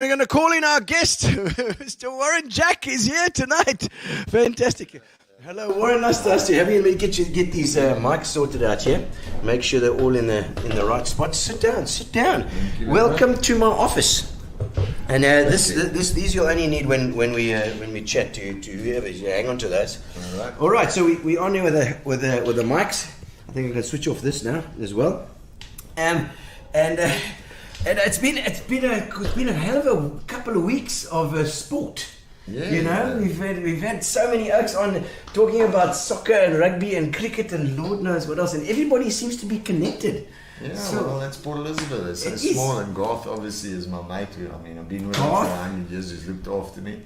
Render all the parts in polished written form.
We're going to call in our guest. Mr. Warren Jack is here tonight. Fantastic. Hello, Warren. Nice to see you. Let me get these mics sorted out here. Make sure they're all in the right spot. Sit down. Welcome to my office. And these you'll only need when we chat to whoever. Hang on to those. All right. So we on here with the mics. I think we can switch off this now as well. And it's been a hell of a couple of weeks of sport. Yeah, you know, we've had so many oaks on talking about soccer and rugby and cricket and Lord knows what else, and everybody seems to be connected. Yeah, so, well, that's Port Elizabeth. It's so small, and Garth obviously is my mate. I mean, I've been with him for 100 years. He's looked after me,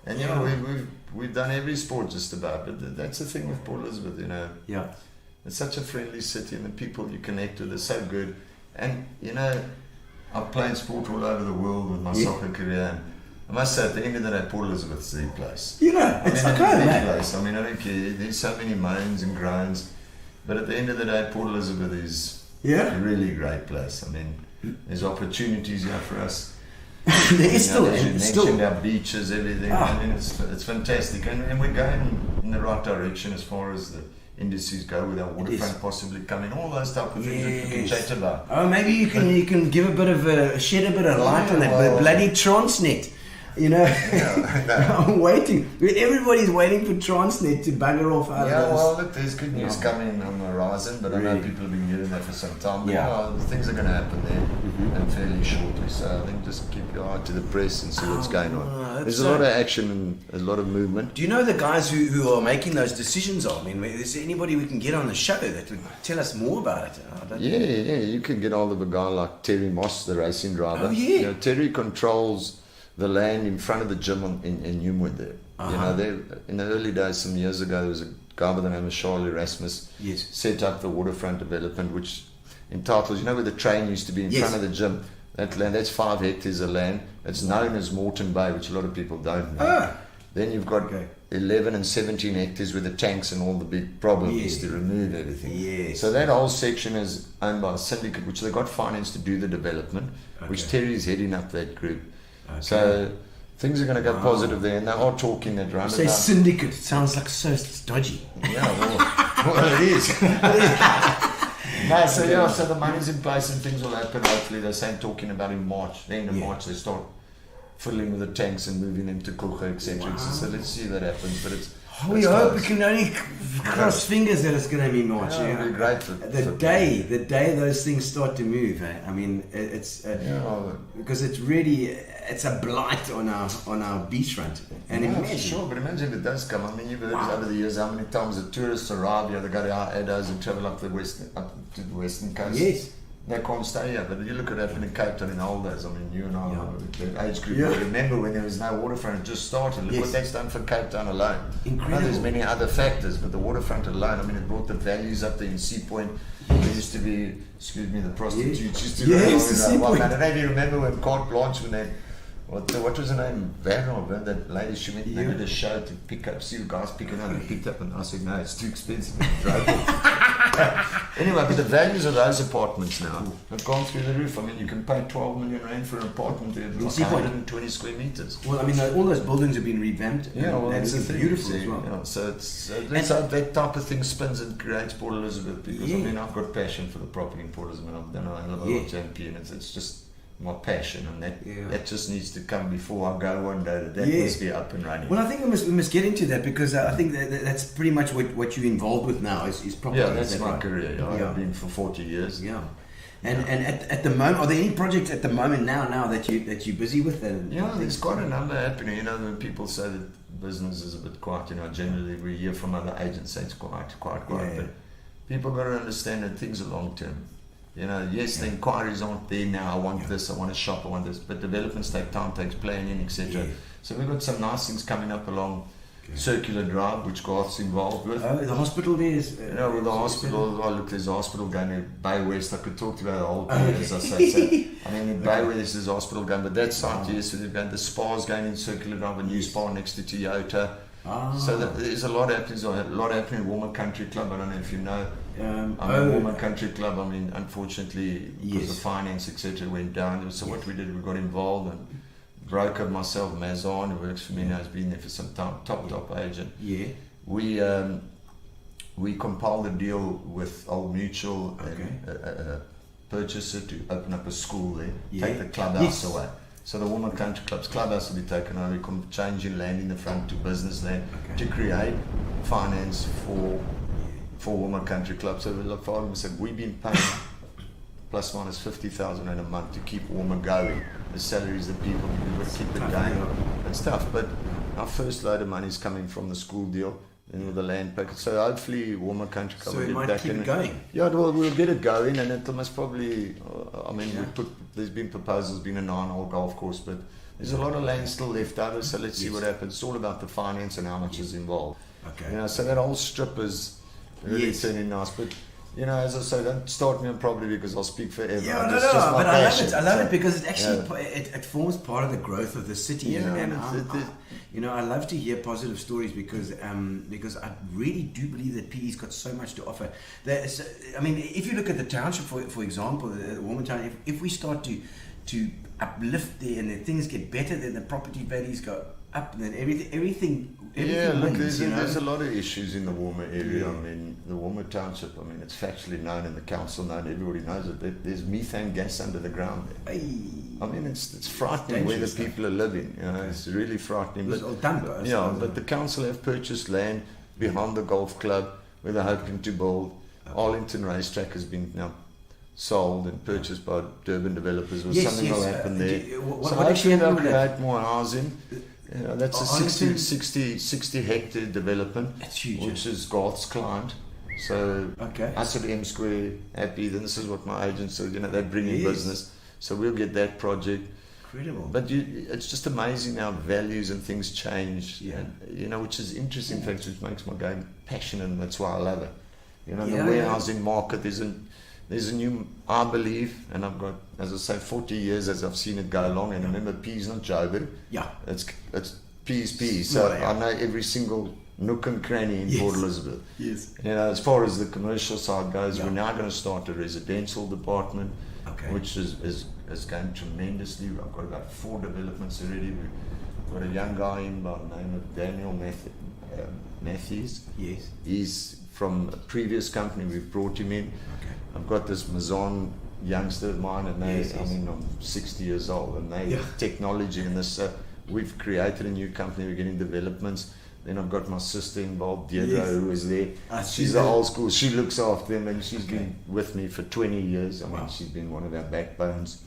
and you know, we've done every sport just about. But that's the thing with Port Elizabeth, you know. Yeah, it's such a friendly city, and the people you connect with are so good. And you know, I've played sport all over the world with my soccer career. And I must say, at the end of the day, Port Elizabeth's the place. You know, it's a great place. I mean, I don't care. There's so many moans and groans, but at the end of the day, Port Elizabeth is a really great place. I mean, there's opportunities here for us. There is still. As you mentioned, our beaches, everything. I mean, it's fantastic, and we're going in the right direction as far as the industries go, with our waterfront possibly coming, all those type of things that we can chat about. Oh, maybe you can give a bit of shed a bit of light on that bloody Transnet. You know, I'm waiting. Everybody's waiting for Transnet to bugger off out of this. Well, look, there's good news coming on the horizon, but I know people have been hearing that for some time. But things are going to happen there, and fairly shortly. So I think just keep your eye to the press and see what's going on. There's a lot of action and a lot of movement. Do you know the guys who are making those decisions? I mean, is there anybody we can get on the show that would tell us more about it? Yeah, you can get hold of a guy like Terry Moss, the racing driver. Oh, yeah. You know, Terry controls the land in front of the gym in Newwood there. You know, in the early days, some years ago, there was a guy by the name of Charlie Erasmus set up the waterfront development, which entitles, you know, where the train used to be in front of the gym. That land, that's 5 hectares of land. It's known as Moreton Bay, which a lot of people don't know. Then you've got 11 and 17 hectares with the tanks and all the big problems to remove everything. So that whole section is owned by a syndicate, which they got finance to do the development, which Terry's heading up that group. So things are going to go positive there, and they are talking that round. Say syndicate, it sounds like so dodgy. Yeah, well, it is. So the money's in place and things will happen. Hopefully, they're saying talking about in March. The end of March, they start filling with the tanks and moving them to Kucha, etc. So let's see that happens. But we hope we can only cross fingers that it's going to be March. It'll be great the day those things start to move. I mean, it's because it's a blight on our beachfront. And imagine, sure, but imagine if it does come. I mean, you've heard over the years how many times the tourists arrive here, they go to our Addos and travel up to the western coast. Yes. They can't stay here, but you look at that in Cape Town in the old days. I mean, you and I, the age group, remember when there was no waterfront, it just started. Look what that's done for Cape Town alone. Incredible. I know there's many other factors, but the waterfront alone, I mean, it brought the values up there in Sea Point. There used to be, the prostitutes used to go along. I don't know if you remember when Carte Blanche, when they, what was her name? Vanna, that lady, she went and did a show to pick up, see the guys picking up, and picked up, and I said, no, it's too expensive. Anyway, but the values of those apartments now have gone through the roof. I mean, you can pay 12 million rand for an apartment there, like 120 square meters. Well, I mean, all those buildings have been revamped. It's beautiful as well. Yeah, so let's hope that type of thing spins and creates Port Elizabeth, because I mean, I've got passion for the property in Port Elizabeth. I've done a hell of a lot champion. It's just my passion, and that just needs to come before I go one day. That must be up and running. Well, I think we must get into that, because I think that's pretty much what you're involved with now is property. Yeah, that's my career. I've been for 40 years. Yeah. And at the moment, are there any projects at the moment now that you're busy with? There's quite a number happening. You know, when people say that business is a bit quiet, you know, generally we hear from other agents say it's quiet. But people got to understand that things are long term. You know, yes, the inquiries aren't there now. I want this, I want a shop, I want this. But developments take time, takes planning, etc. So we've got some nice things coming up along Circular Drive, which Garth's involved with. Oh, the hospital there is... with the hospital, look, there's a hospital going to Bay West. I could talk to you about the whole period, as I say. So, I mean, in Bay West, there's a hospital going, but that site, so they've got the spa's going in Circular Drive, a new spa next to Toyota. So there's a lot happening. There's a lot happening in Warmer Country Club. I don't know if you know. Warmer Country Club. I mean, unfortunately, because the finance, etc., went down. So what we did, we got involved and broker myself, Mazan, who works for me now, has been there for some time, top agent. Yeah. We compiled a deal with Old Mutual and purchaser to open up a school there, take the clubhouse away. So the Women Country Club's clubhouse will be taken over. We're changing land in the front to business land to create finance for Women Country Club. So the father said, we've been paying plus minus 50,000 in a month to keep Women going. The salaries, the people, we keep it going. It's tough, but our first load of money is coming from the school deal. And with the land package, so hopefully Women Country Club will get back keep in. It going. Yeah, well, we'll get it going, and it must probably. There's been proposals, been a 9-hole golf course, but there's a lot of land still left over. So let's see what happens. It's all about the finance and how much is involved. Okay. So that whole strip is really turning nice, but. As I say, don't start me on property because I'll speak forever. Yeah, but I love it because it actually it forms part of the growth of the city, I love to hear positive stories because I really do believe that PE's got so much to offer. If you look at the township, for example, the Woman Town, if we start to uplift there and then things get better, then the property values go up, and then everything wins, there's a lot of issues in the Warmer area. The Warmer Township, it's factually known and the council known, everybody knows it. There's methane gas under the ground there. It's frightening where the people are living. It's really frightening. But the council have purchased land behind the golf club where they're hoping to build. Arlington Racetrack has been now sold and purchased by Durban developers. Something will happen there. So hopefully they'll create more housing. That's a 60 hectare development. That's huge. Which is Garth's client. So us at M Square happy. Then this is what my agents said. They bring in business. So we'll get that project. Incredible. But it's just amazing how values and things change. And, which is interesting, in fact, which makes my game passionate, and that's why I love it. The warehousing market there's a new, I believe, and I've got, as I say, 40 years as I've seen it go along, and remember, P's not Joburg. It's P's. So I know every single nook and cranny in Port Elizabeth. As far as the commercial side goes, we're now going to start a residential department, which is going tremendously. I've got about 4 developments already. We've got a young guy in by the name of Daniel Matthews. He's from a previous company. We've brought him in. I've got this Mazan youngster of mine, and I'm 60 years old, and they technology and this. We've created a new company. We're getting developments. Then I've got my sister involved, Deirdre, who is there. She's the old school. She looks after them, and she's been with me for 20 years. She's been one of our backbones.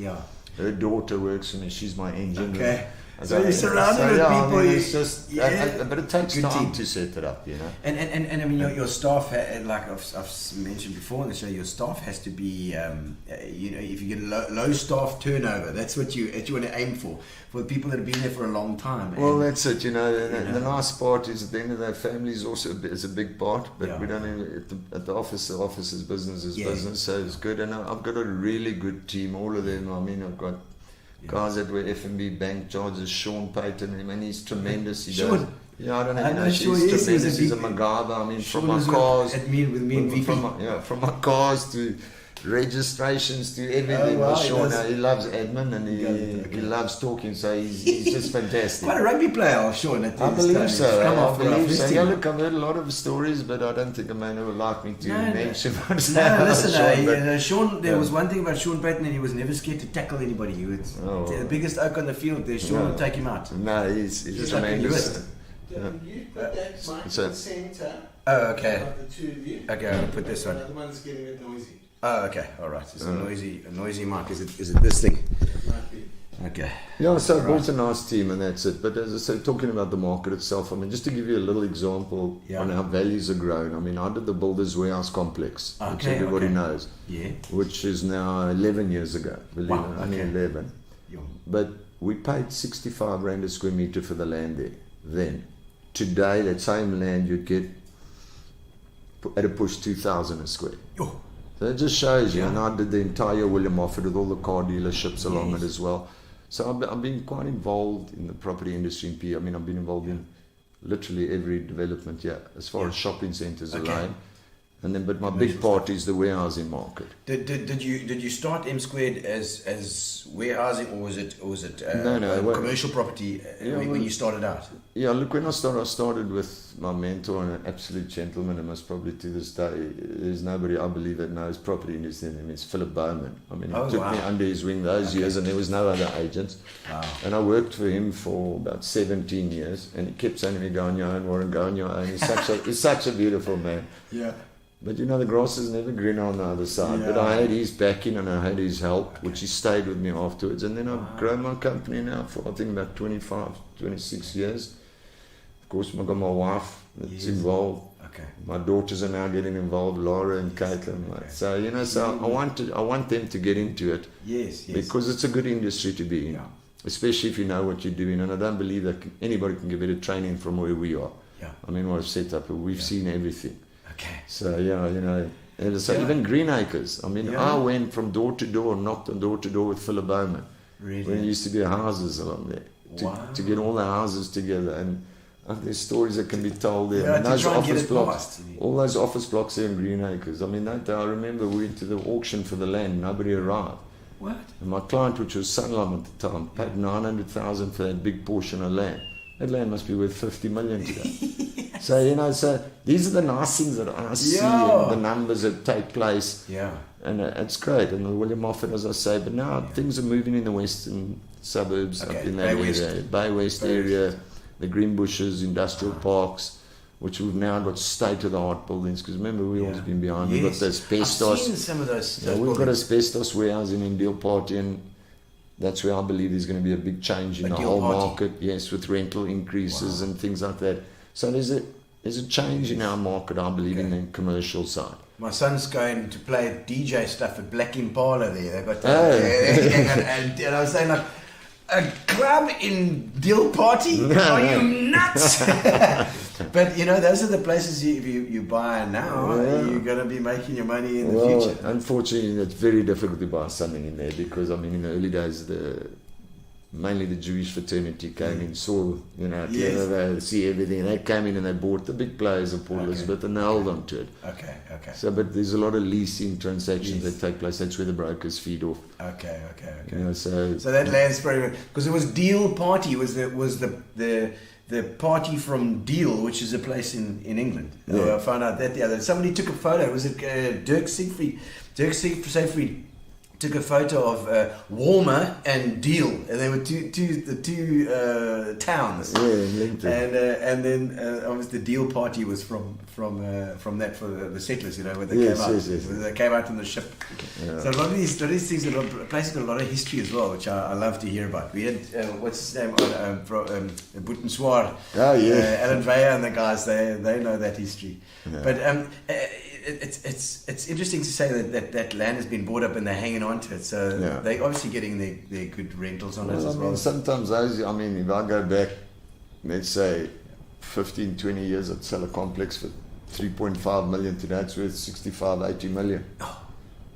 Her daughter works for me. She's my engineer. So you're surrounded with people. It's just, but it takes time to set it up, And your staff, like I've mentioned before on the show, your staff has to be, if you get low staff turnover, that's what you want to aim for the people that have been there for a long time. Well, that's it. The nice part is at the end of that, family is also is a big part, but we don't at the office. The office is business, business, so it's good. And I've got a really good team. All of them. I've got. Guys that were F&B bank charges, Sean Payton, he's tremendous. I don't know. He's tremendous. He's a MacGyver. From my cars, from my cars to registrations to everything. Sean, he loves admin and he loves talking, so he's just fantastic. Quite a rugby player, Sean. I believe so. Look, I've heard a lot of stories, but I don't think a man would like me to mention what's Sean, there was one thing about Sean Payton, and he was never scared to tackle anybody. He was the biggest oak on the field there. Sean would take him out. No, he's tremendous. You put that mic in the center. Oh, okay. The two of you. Okay, I'll put this one. The other one's getting a bit noisy. Oh, okay. All right. It's a noisy mic. Is it this thing? Might be. Okay. So I built a nice team, and that's it. But as I said, talking about the market itself, just to give you a little example on how values are grown. I did the Builders Warehouse Complex, which everybody knows, which is now 11 years ago. Believe it, only 11. But we paid 65 Rand a square meter for the land there. Then, today, that same land you'd get at a push 2,000 a square. So it just shows you, and I did the entire William Moffat with all the car dealerships along it as well. So I've been quite involved in the property industry in PE. I've been involved in literally every development, as far as shopping centres alone. And then, but my big part is the warehousing market. Did you start M Squared as warehousing, or was it commercial property when you started out? Yeah, look, when I started with my mentor and an absolute gentleman, and most probably to this day, there's nobody I believe that knows property industry than him. It's Philip Bowman. I mean, he took me under his wing those years, and there was no other agents. Wow. And I worked for him for about 17 years, and he kept saying to me, "Go on your own, Warren, go on your own." He's such a beautiful man. Yeah. But you know, the grass is never greener on the other side. Yeah. But I had his backing and I had his help, which he stayed with me afterwards. And then I've grown my company now for, I think, about 25, 26 years. Of course, I've got my wife that's involved. Okay. My daughters are now getting involved, Laura and Caitlin. Okay. So, you know, I want them to get into it. Yes. Because it's a good industry to be in. Yeah. Especially if you know what you're doing. And I don't believe that anybody can get better training from where we are. Yeah. I mean, what I've set up, we've seen everything. Okay. So, yeah, you know, and so even Green Acres. I mean, I went from door to door, knocked on door to door with Philip Bowman. Really? When there used to be houses along there. To get all the houses together. And there's stories that can be told there. Yeah, and those try and office get it blocks, past. all those office blocks there in Green Acres. I mean, I remember we went to the auction for the land, nobody arrived. What? And my client, which was Sunlam at the time, paid 900,000 for that big portion of land. That land must be worth 50 million today. Yes. So, you know, these are the nice things that I see, and the numbers that take place. Yeah. And it's great. And William Moffat, as I say, but now things are moving in the western suburbs, up in that area, Bay West area, the Green Bushes, industrial parks, which we've now got state-of-the-art buildings. Because remember, we've always been behind. We've got the asbestos. I've seen some of those. We've got asbestos warehousing in Deal Party, and that's where I believe there's going to be a big change in the whole market. Yes, with rental increases and things like that. So there's a change in our market, I believe, in the commercial side. My son's going to play DJ stuff at Black Impala there. They've got and I was saying, like, a club in Deal Party? Are you nuts? But, you know, those are the places you buy now. You're going to be making your money in the future. Unfortunately, it's very difficult to buy something in there because, I mean, in the early days, mainly the Jewish fraternity came in, saw, you know, they see everything. They came in and they bought the big players of Port Elizabeth and they held on to it. Okay. So, but there's a lot of leasing transactions that take place. That's where the brokers feed off. Okay. You know, so that land's very, because it was Deal Party was the party from Deal, which is a place in England. I found out that the other. Somebody took a photo. Was it Dirk Siegfried? Dirk Siegfried took a photo of Walmer and Deal, and they were the two towns. Yeah, in Lincoln. And then obviously the Deal Party was from that for the settlers, you know, when they came out. They came out on the ship. Yeah. So a lot of these things are places got a lot of history as well, which I love to hear about. We had what's his name on Swart. Oh yeah. Alan Veyer and the guys, they know that history. Yeah. But it's interesting to say that land has been bought up and they're hanging on to it. So they're obviously getting their good rentals on it as well. Sometimes if I go back, let's say 15, 20 years, I'd sell a complex for 3.5 million. Today it's worth 65, 80 million.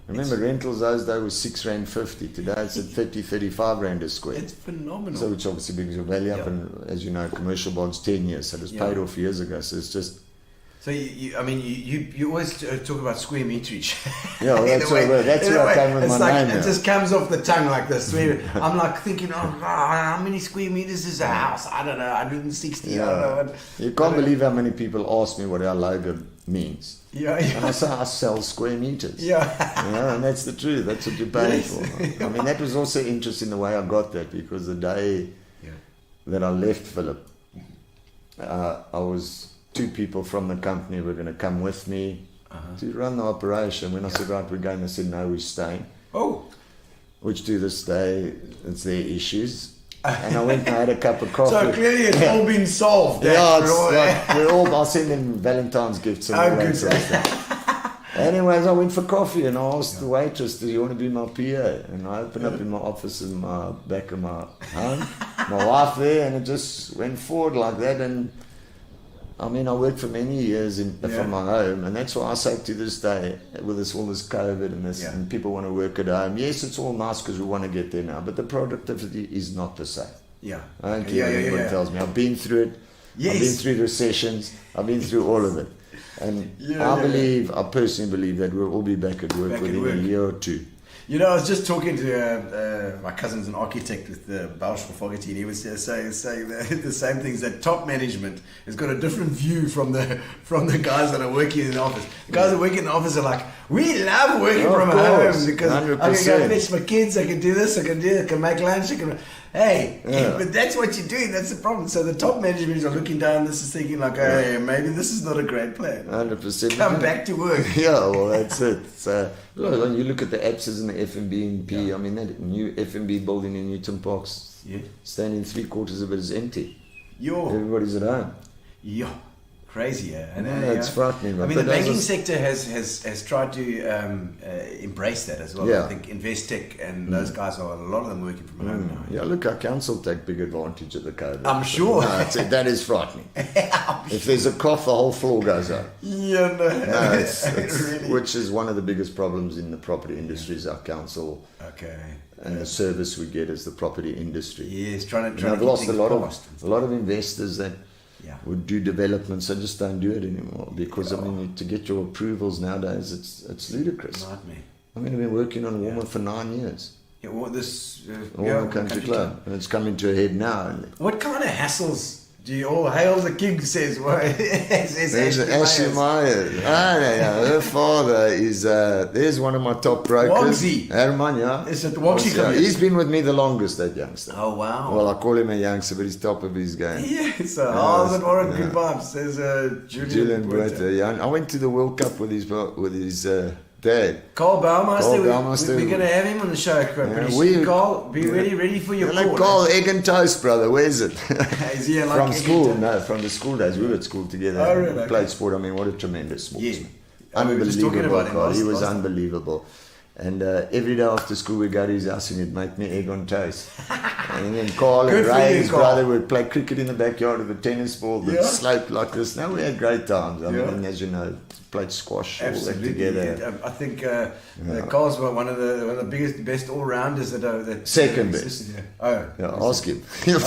Remember, rentals those days was R6.50. Today it's at 30, 35 Rand a square. It's phenomenal. So which obviously brings your value up, and as you know, commercial bonds 10 years, so it was paid off years ago. So it's just. So you always talk about square meterage. Yeah, well, that's where I come with my name. It just comes off the tongue like this. I'm like thinking, how many square meters is a house? I don't know, 160. Yeah. I don't know. You can't believe how many people ask me what our logo means. Yeah. And I say I sell square meters. Yeah. You know, and that's the truth. That's what you're paying for. I mean, that was also interesting the way I got that, because the day that I left Philip, I was. 2 people from the company were going to come with me to run the operation. When I said, right, we're going, they said, no, we're staying. Oh. Which to this day, it's their issues. And I went and I had a cup of coffee. So clearly it's all been solved. I'll send them Valentine's gifts and all that sort of stuff. Anyways, I went for coffee and I asked the waitress, do you want to be my PA? And I opened up in my office in my back of my home, my wife there, and it just went forward like that. And I mean, I worked for many years from my home, and that's why I say to this day, with all this COVID and this, and people want to work at home. Yes, it's all nice because we want to get there now, but the productivity is not the same. Yeah. I don't care what anyone tells me. I've been through it. Yes. I've been through recessions. I've been through all of it. And Yeah, I personally believe that we'll all be back at work within a year or two. You know, I was just talking to my cousin's an architect with the Bausch Fogarty, and he was saying the same things, that top management has got a different view from the guys that are working in the office. The guys that work in the office are like, we love working from home because 100%. I can go fetch my kids, I can do this, I can make lunch, but that's what you're doing, that's the problem. So the top management are looking down, this is thinking like, hey, maybe this is not a great plan. 100%. Come back to work. Yeah, well, that's it. So, when you look at the apses and the F&B and P, I mean, that new F&B building in Newton Parks, standing 3/4 of it is empty. Everybody's at home. Crazy, and it's frightening. I mean, the banking sector has tried to embrace that as well. Yeah. I think Investec and those guys are, a lot of them working from home now. Yeah, look, our council take big advantage of the COVID. I'm sure. That is frightening. If there's a cough, the whole floor goes up. It's really. Which is one of the biggest problems in the property industry is our council. And the service we get is the property industry. Yes, trying to I've lost a lot of investors that would do developments. I just don't do it anymore because I mean, to get your approvals nowadays, it's ludicrous. I mean, I've been working on Warmer for 9 years. Warmer Country Club, and it's coming to a head now. What kind of hassles do you all hail the king? Says Ashley Myers. Her father is there's one of my top brokers. Herman, Is it Wogsy? He's been with me the longest, that youngster. Oh wow. Well, I call him a youngster, but he's top of his game. So how's it Warren? Good vibes, says Julian Buerta. I went to the World Cup with his dad. Carl Bauermeister, we're going to have him on the show. Carl, be ready for your call. Carl, egg and toast, brother. Where's it? Is he like from school? No, from the school days. We were at school together. Oh, really? Played sport. I mean, what a tremendous sportsman. Unbelievable, Carl. He was unbelievable. And every day after school, we go to his house and he'd make me egg on toast. And then Carl and Ray, his brother, would play cricket in the backyard with a tennis ball that sloped like this. Now we had great times. I mean, as you know, played squash all that together. I think Carl's one of the biggest, best all-rounders that second best. Ask him. Who's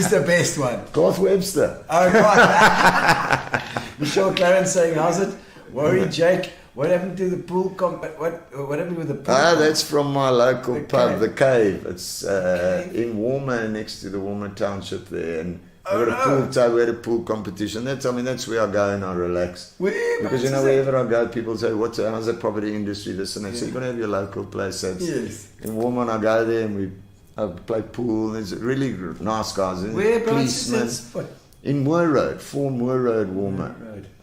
the best one? Garth Webster. Oh, right. Michelle Clarence saying, how's it? Worry, Jake. What happened to the pool? What happened with the pool? That's from my local pub, the Cave. It's in Warmer, next to the Warmer Township there, and we had a pool competition. That's where I go and I relax. Because wherever I go, people say, how's the property industry? This and that. So you've got to have your local place. So in Warmer, I go there and I play pool. There's really nice guys. Whereabouts is that? In Moore Road, 4 Moore Road, Warmer.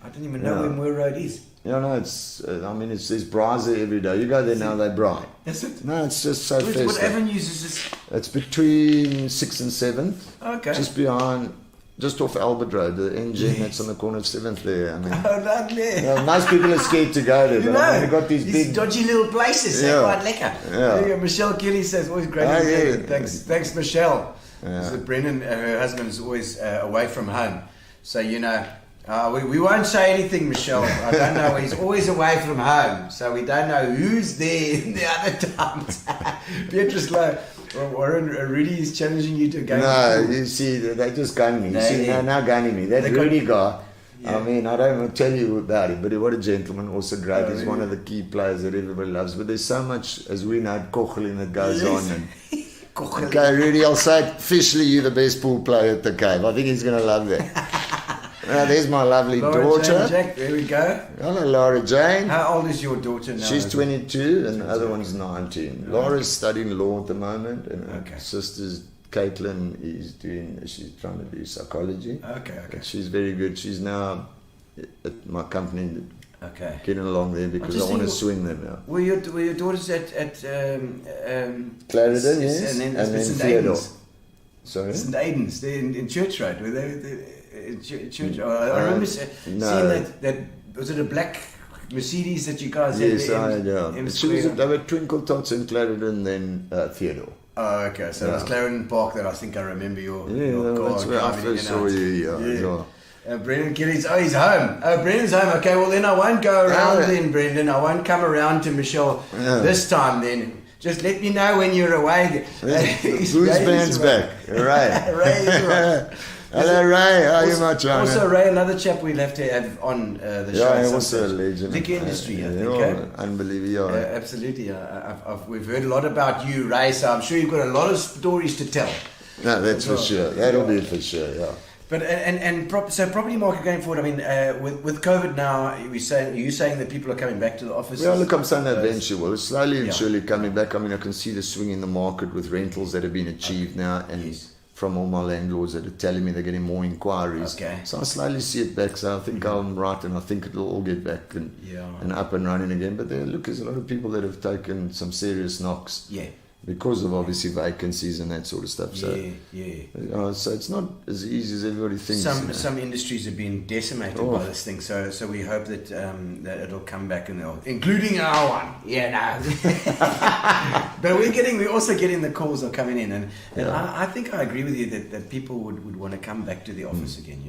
I don't even know where Moore Road is. There's braais there every day. You go there now, they braai. Is it? No, it's just so festive. What avenues is this? It's between 6th and 7th. Okay. Just off Albert Road, the engine that's on the corner of 7th there. Lovely. Most people are scared to go there, but they've got these big dodgy little places. They're quite lekker. Michelle Kelly says, always great. Thanks, Michelle. So Brendan, her husband, is always away from home. So, we won't say anything, Michelle. I don't know. He's always away from home, so we don't know who's there in the other times. Beatrice Lowe, Warren, Rudy is challenging you to a game. No, you see, they just gun me. Now gunning me. That Rudy guy, I mean, I don't want to tell you about him, but what a gentleman, also great. He's one of the key players that everybody loves. But there's so much, as we know, kocheling that goes on. And okay, Rudy, I'll say officially you're the best pool player at the Cave. I think he's going to love that. There's my lovely daughter. Jane Jack, there we go. Hello, Laura Jane. How old is your daughter now? She's 22 and the other one's 19. Laura's studying law at the moment, and her sister's Caitlin she's trying to do psychology. Okay. She's very good. She's now at my company. Getting along there because I want to swing them now. Were your daughters at Clarendon, yes, and then St. Theodore. Sorry? St. Aidan's, they're in Church Road. Were they in Church? I remember seeing that. Was it a black Mercedes that you guys had? Yes, they were Twinkle Tots in Clarendon, then Theodore. Oh, okay. So it was Clarendon Park that I think I remember your car. That's where I first saw you. Brendan Kelly's, he's home. Brendan's home. Okay, well then I won't go around then, Brendan. I won't come around to Michelle this time then. Just let me know when you're away. Whose band's back? Right. Hello, Ray. How are you, my China? Also, Ray, another chap we'll have to have on the show. Yeah, at some also a stage. legend. Liquor industry, I think. Unbelievable. Absolutely. We've heard a lot about you, Ray, so I'm sure you've got a lot of stories to tell. No, that's for sure. That'll be for sure, yeah. But so property market going forward. I mean, with COVID now, are you saying that people are coming back to the offices? Yeah, look, I'm saying that eventually, well, slowly and surely coming back. I mean, I can see the swing in the market with rentals that have been achieved now, and from all my landlords that are telling me they're getting more inquiries. Okay. So I slowly see it back. So I think I'm right, and I think it'll all get back and up and running again. But there's a lot of people that have taken some serious knocks. Yeah. Because of obviously vacancies and that sort of stuff. So, so it's not as easy as everybody thinks. Some industries have been decimated by this thing. So we hope that that it'll come back, including our one. Yeah, no. But we're also getting the calls are coming in, and I think I agree with you that people would want to come back to the office again,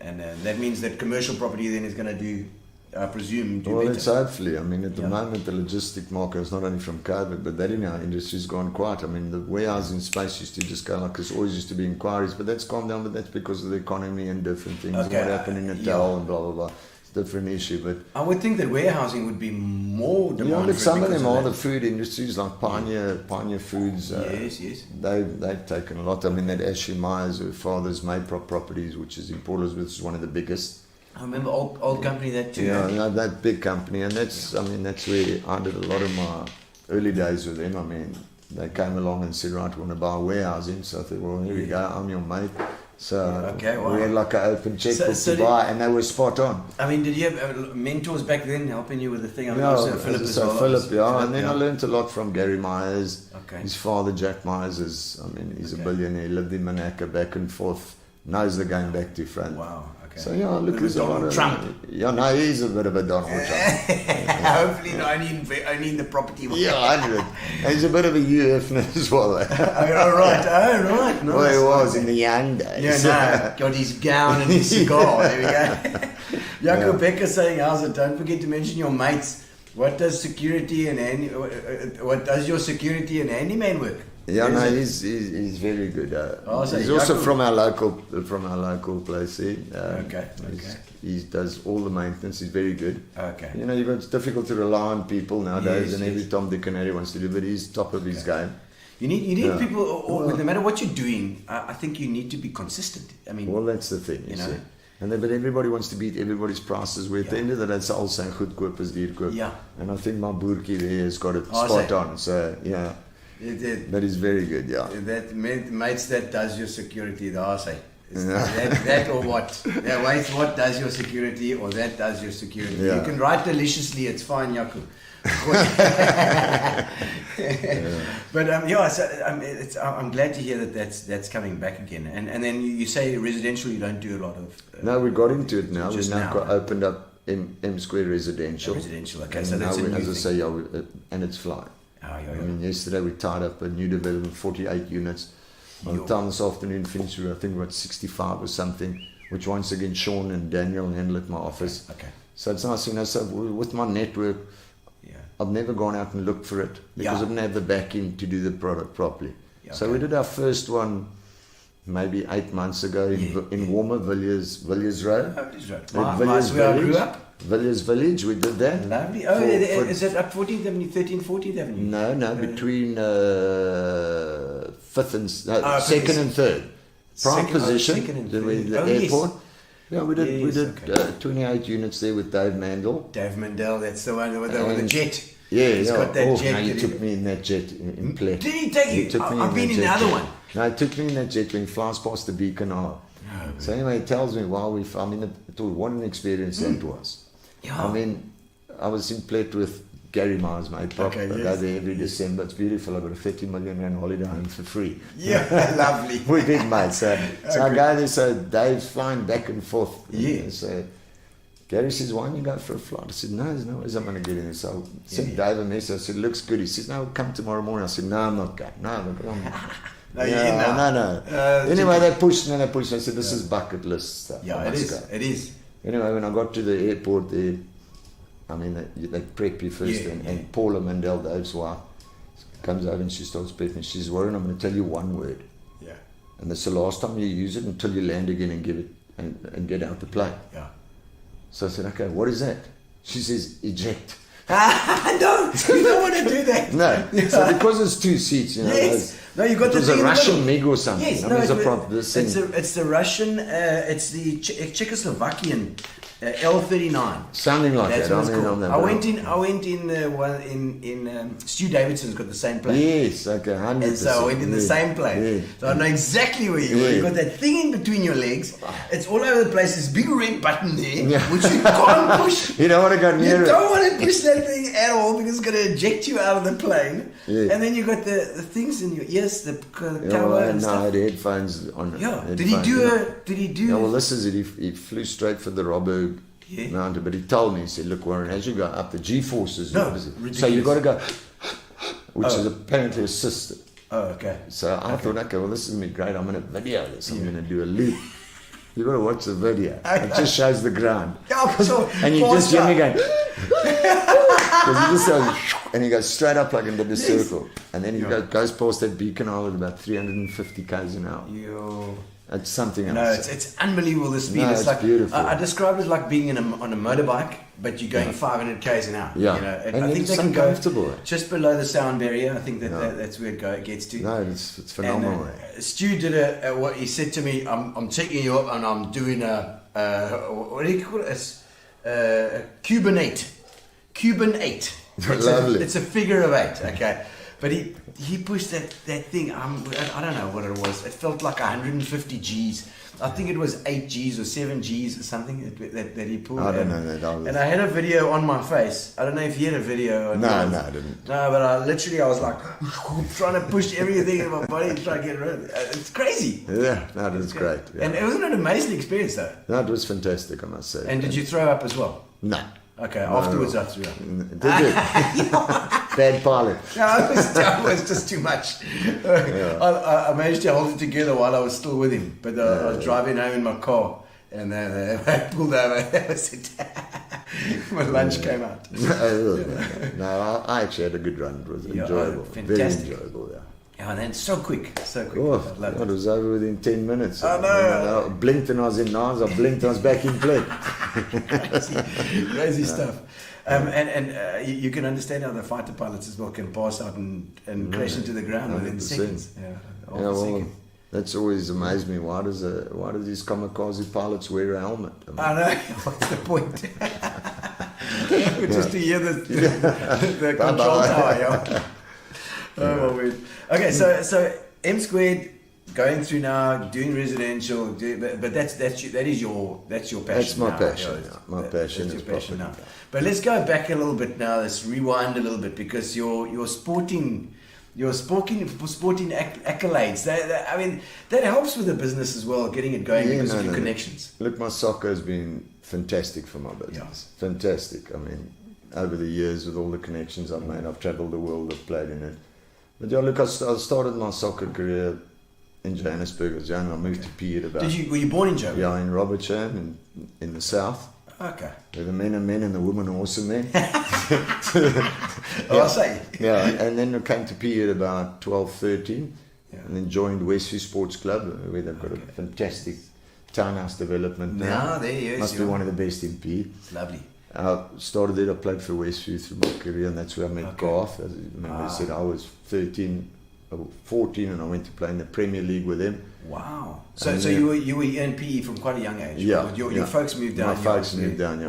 and that means that commercial property then is going to do. I presume. Well, it's hopefully. I mean, at the moment, the logistic market is not only from COVID, but that in our industry has gone quiet. I mean, the warehousing space used to just go like this, always used to be inquiries, but that's gone down, but that's because of the economy and different things, and what happened in Natal and blah, blah, blah. It's a different issue, but... I would think that warehousing would be more demand. Yeah, look, some of them are the food industries, like Pioneer Foods. Yes. They've taken a lot. I mean, that Ashley Myers, her father's Mayprop Properties, which is in Port Elizabeth, is one of the biggest. I remember old company that too. Yeah, that big company, and that's where I did a lot of my early days with them. I mean, they came along and said, right, we want to buy warehousing. So I thought, well, here we go, I'm your mate. So we had like an open checkbook to buy, and they were spot on. I mean, did you have mentors back then helping you with the thing? I mean, Philip as well. Philip, and then I learned a lot from Gary Myers. Okay. His father, Jack Myers, he's a billionaire. He lived in Monaco, back and forth, knows the game back to front. Wow. So look, there's a lot of Trump. Yeah, no, he's a bit of a Donald Trump. Hopefully, not only in the property market. Yeah, I know. He's a bit of a UFN as well. Right. Nice. Well, he was in the young days. Yeah, no, got his gown and his cigar. There we go. Jaco Becker saying, how's it? Don't forget to mention your mates. What does security and what does your security and handyman work? Yeah, no, he's very good. He's also from our local place here. Okay. He does all the maintenance. He's very good. Okay. It's difficult to rely on people nowadays, and every Tom, Dick, and Harry wants to do, but he's top of his game. You need people, no matter what you're doing. I think you need to be consistent. I mean, well, that's the thing. You see. But everybody wants to beat everybody's prices. Where at the end of the day, it's all saying goedkoop is duurkoop. Yeah. And I think my boertjie there has got it spot on. So yeah. That is very good, yeah. That mates, that does your security, I say. That or what? Yeah, wait, what does your security or that does your security? Yeah. You can write deliciously, it's fine, Jaco. But I'm glad to hear that's coming back again. And then you say residential, you don't do a lot of. No, we got into it now. We've now opened up M Square Residential. Residential, okay. So that's as I say, and it's flying. I mean, yesterday we tied up a new development, 48 units. By the time this afternoon finished, I think we're at 65 or something, which once again Sean and Daniel handle at my office. Okay. So it's nice, so with my network, I've never gone out and looked for it because I didn't have the backing to do the product properly. So we did our first one maybe 8 months ago in Warmer, Villiers Road. Villiers Road. Where I grew up. Villiers Village, we did that. Lovely. Oh, is it up 14th Avenue, 13th, 14th Avenue? No, between 5th and 2nd and 3rd. Prime position, the airport. Yes. Yeah, we did 28 units there with Dave Mandel. Dave Mandel, that's the one with the jet. Yeah, he's got that jet. No, he took me in that jet in play. Did he take you? I've been in the other one. No, he took me in that jet when he flies past the Beacon Isle. So anyway, he tells me what an experience that was. Yeah. I mean, I was in Plett with Gary Myers, my prop. I go there every December. It's beautiful. I've got a 30 million rand holiday home for free. Yeah, lovely. We did, mate. So I go there, so Dave's flying back and forth. Yeah. So Gary says, why don't you go for a flight? I said, no, there's no ways I'm going to get in there. So I sent Dave a message. I said, looks good. He says, no, come tomorrow morning. I said, no, I'm not going. No. Anyway, they pushed me. I said, this is bucket list stuff. Yeah, it is. Anyway, when I got to the airport there, I mean, they prep you first, and Paula Mandel, Dave's wife, comes over and she starts prepping. She says, Warren, I'm going to tell you one word. Yeah. and that's the last time you use it until you land again and give it and get out the plane. Yeah. So I said, okay, what is that? She says, eject. No, you don't want to do that. No. So because it's 2 seats, you know. Yes. No, you got it the was thing a in the Russian middle. MiG or something. Yes, I no, mean, it's the Russian, it's the Czechoslovakian L39. Something like That's that. what it's called. on that I went in one in Stu Davidson's got the same plane. Yes, okay, 100%. And so I went in the same plane. Yeah. So I know exactly where you were. You got that thing in between your legs. It's all over the place. This big red button there, which you can't push. You don't want to go near You it. don't want to push that thing at all because it's going to eject you out of the plane. Yeah. And then you got the things in your ears, the cover and no, stuff. I had headphones on. Yeah. Headphones, Did he do? Yeah, well, this is it. He flew straight for the Robberg mountain, but he told me, he said, look, Warren, as you go up, the G-forces, so you got to go, which is apparently assisted. Oh, okay. So I thought, okay, well, this is going to be great. I'm going to video this. I'm going to do a loop. You got to watch the video. It just shows the ground. And you just hear me going, because he just goes, and he goes straight up like into the circle. And then he goes past that beacon island about 350 k's an hour. It's something else. No, it's unbelievable, the speed. No, it's like beautiful. I describe it like being on a motorbike, but you're going 500 k's an hour. Yeah. You know, And I think it's they can go uncomfortable. just below the sound barrier. I think that's where it gets to. No, it's phenomenal. And, Stu did what he said to me. I'm taking you up and I'm doing what do you call it? A Cuban 8. Cuban 8. Lovely. It's a figure of 8. Okay. But he pushed that thing. I don't know what it was. It felt like 150 G's. I think it was 8 G's or 7 G's or something that he pulled. I don't know that. And I had a video on my face. I don't know if you had a video. No, I didn't. No, but I was like trying to push everything in my body to try to get rid of it. It's crazy. Yeah, no, it was great. Yeah. And it wasn't an amazing experience though. No, it was fantastic, I must say. And did you throw up as well? No. Okay, afterwards I threw up. Did you? Bad pilot. No, it was just too much. I managed to hold it together while I was still with him. But I was driving home in my car and then I pulled over. That was it. My lunch came out. No, I actually had a good run. It was enjoyable. Fantastic. Very enjoyable, yeah. And then so quick. Oh, it was over within 10 minutes. I know. I blinked and I was in nines. I blinked and I was back in play. Crazy stuff. And you can understand how the fighter pilots as well can pass out and crash into the ground within 100%. seconds. That's always amazed me. Why do these kamikaze pilots wear a helmet? I know. What's the point? Just to hear the control tower. Yeah. Oh my word. Okay, so M squared going through now, doing residential, but that is your passion. That's my now. passion. Yeah. My passion that's is your passion now. property. But let's go back a little bit now. Let's rewind a little bit because your sporting accolades. I mean, that helps with the business as well, getting it going because of your connections. Look, my soccer has been fantastic for my business. Yeah. Fantastic. I mean, over the years with all the connections I've made, I've travelled the world, I've played in it. But yeah, look, I started my soccer career in Johannesburg as young. I moved to Piet about. Were you born in Joburg? Yeah, in Robertsham, in the south. Okay. Where the men are men and the women are also men. I'll say. Yeah, and then I came to Piet about 12, 13, and then joined Westview Sports Club, where they've got a fantastic townhouse development now. There he is. Must be one of the best in Piet. Lovely. I started there, I played for Westview through my career, and that's where I met Garth. As you remember, I said I was 14 and I went to play in the Premier League with them. Wow. So you were in PE from quite a young age? Yeah. Your folks moved down My here? folks moved down here.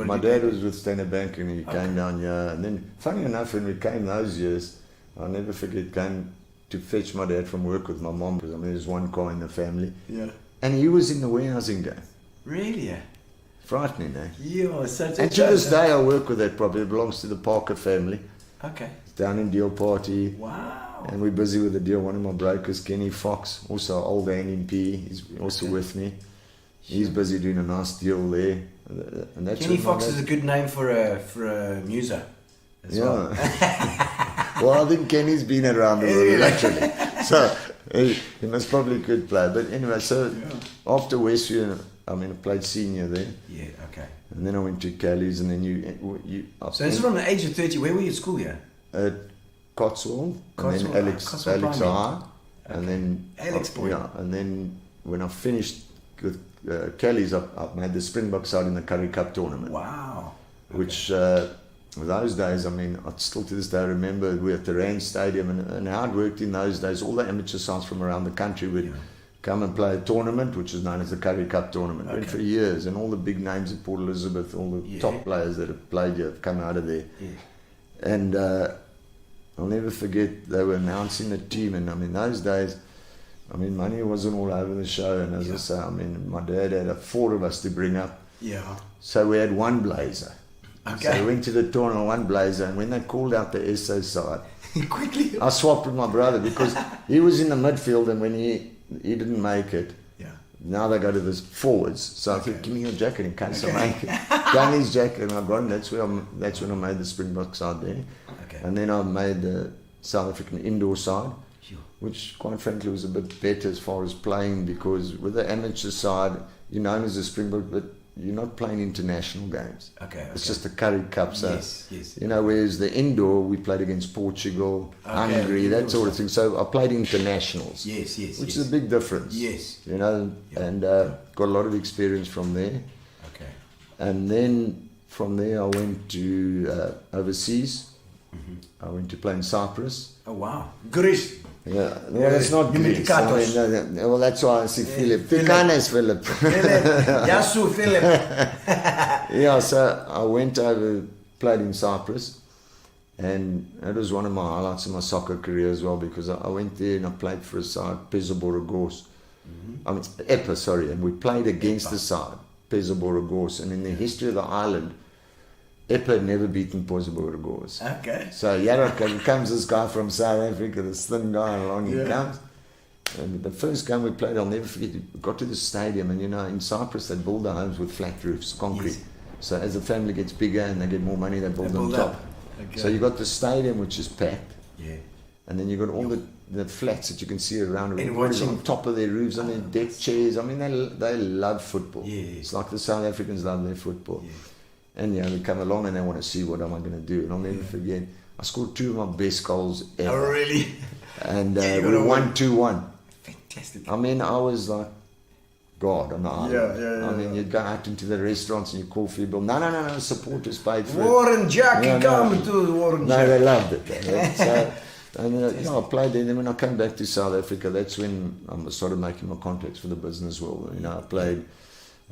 My dad was with Standard Bank and he came down here. And then, funny enough, when we came those years, I'll never forget, came to fetch my dad from work with my mom, because I mean, there's one car in the family. Yeah. And he was in the warehousing game. Really? Frightening, eh? Yeah, such a and to this day, I work with that property. It belongs to the Parker family. Okay. It's down in Deal Party. Wow. And we're busy with the deal. One of my brokers, Kenny Fox, also old hand in PE, he's also with me. He's busy doing a nice deal there. And that's Kenny Fox is a good name for a muser as well. Well, I think Kenny's been around the world actually. So he must probably could play. But anyway, so after Westview, I played senior there. Yeah, okay. And then I went to Cali's, and then So this is from the age of 30. Where were you at school here? At Cotswold, and then Alex High. And then Alex Boyd. yeah, and then when I finished with Kelly's, I made the Springbok side in the Currie Cup tournament. Wow. Which those days, I mean, I still to this day remember we were at the Rand Stadium, and how it worked in those days. All the amateur sides from around the country would come and play a tournament, which is known as the Currie Cup tournament. Went for years, and all the big names at Port Elizabeth, all the top players that have played here have come out of there. And I'll never forget, they were announcing the team, and I mean, those days, I mean, money wasn't all over the show, and as I say, I mean, my dad had 4 of us to bring up. Yeah. So we had one blazer. Okay. So we went to the tournament, one blazer, and when they called out the SO side, quickly, I swapped with my brother because he was in the midfield, and when he didn't make it, now they go to the forwards. So I thought, give me your jacket in case I make it. Got his jacket, and I got it. That's when I made the Springbok side there. Okay. And then I made the South African indoor side, which quite frankly was a bit better as far as playing, because with the amateur side, you're known as a Springbok, but you're not playing international games. Okay. It's just a Currie Cup. So, yes. you know, whereas the indoor, we played against Portugal, Hungary, that sort of thing. So I played internationals. Yes. Which is a big difference. Yes. You know, and got a lot of experience from there. Okay. And then from there, I went to overseas. I went to play in Cyprus. Oh, wow. Greece. Yeah, well, it's not Greece. I mean, well, that's why I say Philip. Philip. Philip. Yasu Philip. Yeah, so I went over, played in Cyprus, and it was one of my highlights of my soccer career as well, because I went there and I played for a side, Pezoborogos. I mean, Epa, sorry, and we played against the side, Pezoborogos, and in the history of the island, Epa had never beaten Pezoborogos. Okay. So here comes this guy from South Africa, this thin guy, along he comes. And the first game we played, I'll never forget, we got to the stadium, and you know, in Cyprus they build their homes with flat roofs, concrete. So as the family gets bigger and they get more money, they build on top. Okay. So you got the stadium, which is packed. Yeah. And then you got all the flats that you can see around. Everyone's on top of their roofs, on their deck chairs. I mean, they love football. Yeah. It's like the South Africans love their football. Yeah. And you know, they come along and they want to see what am I going to do. And I'll never forget, I scored 2 of my best goals ever. Oh, really? And we won 2-1. Fantastic. I mean, I was like God on the island. Yeah. I mean, you'd go out into the restaurants and you call for your bill. No, supporters paid for it. Warren Jack, come to Warren Jack. No, they loved it. So, and I played there. Then when I came back to South Africa, that's when I started making my contacts for the business world. You know,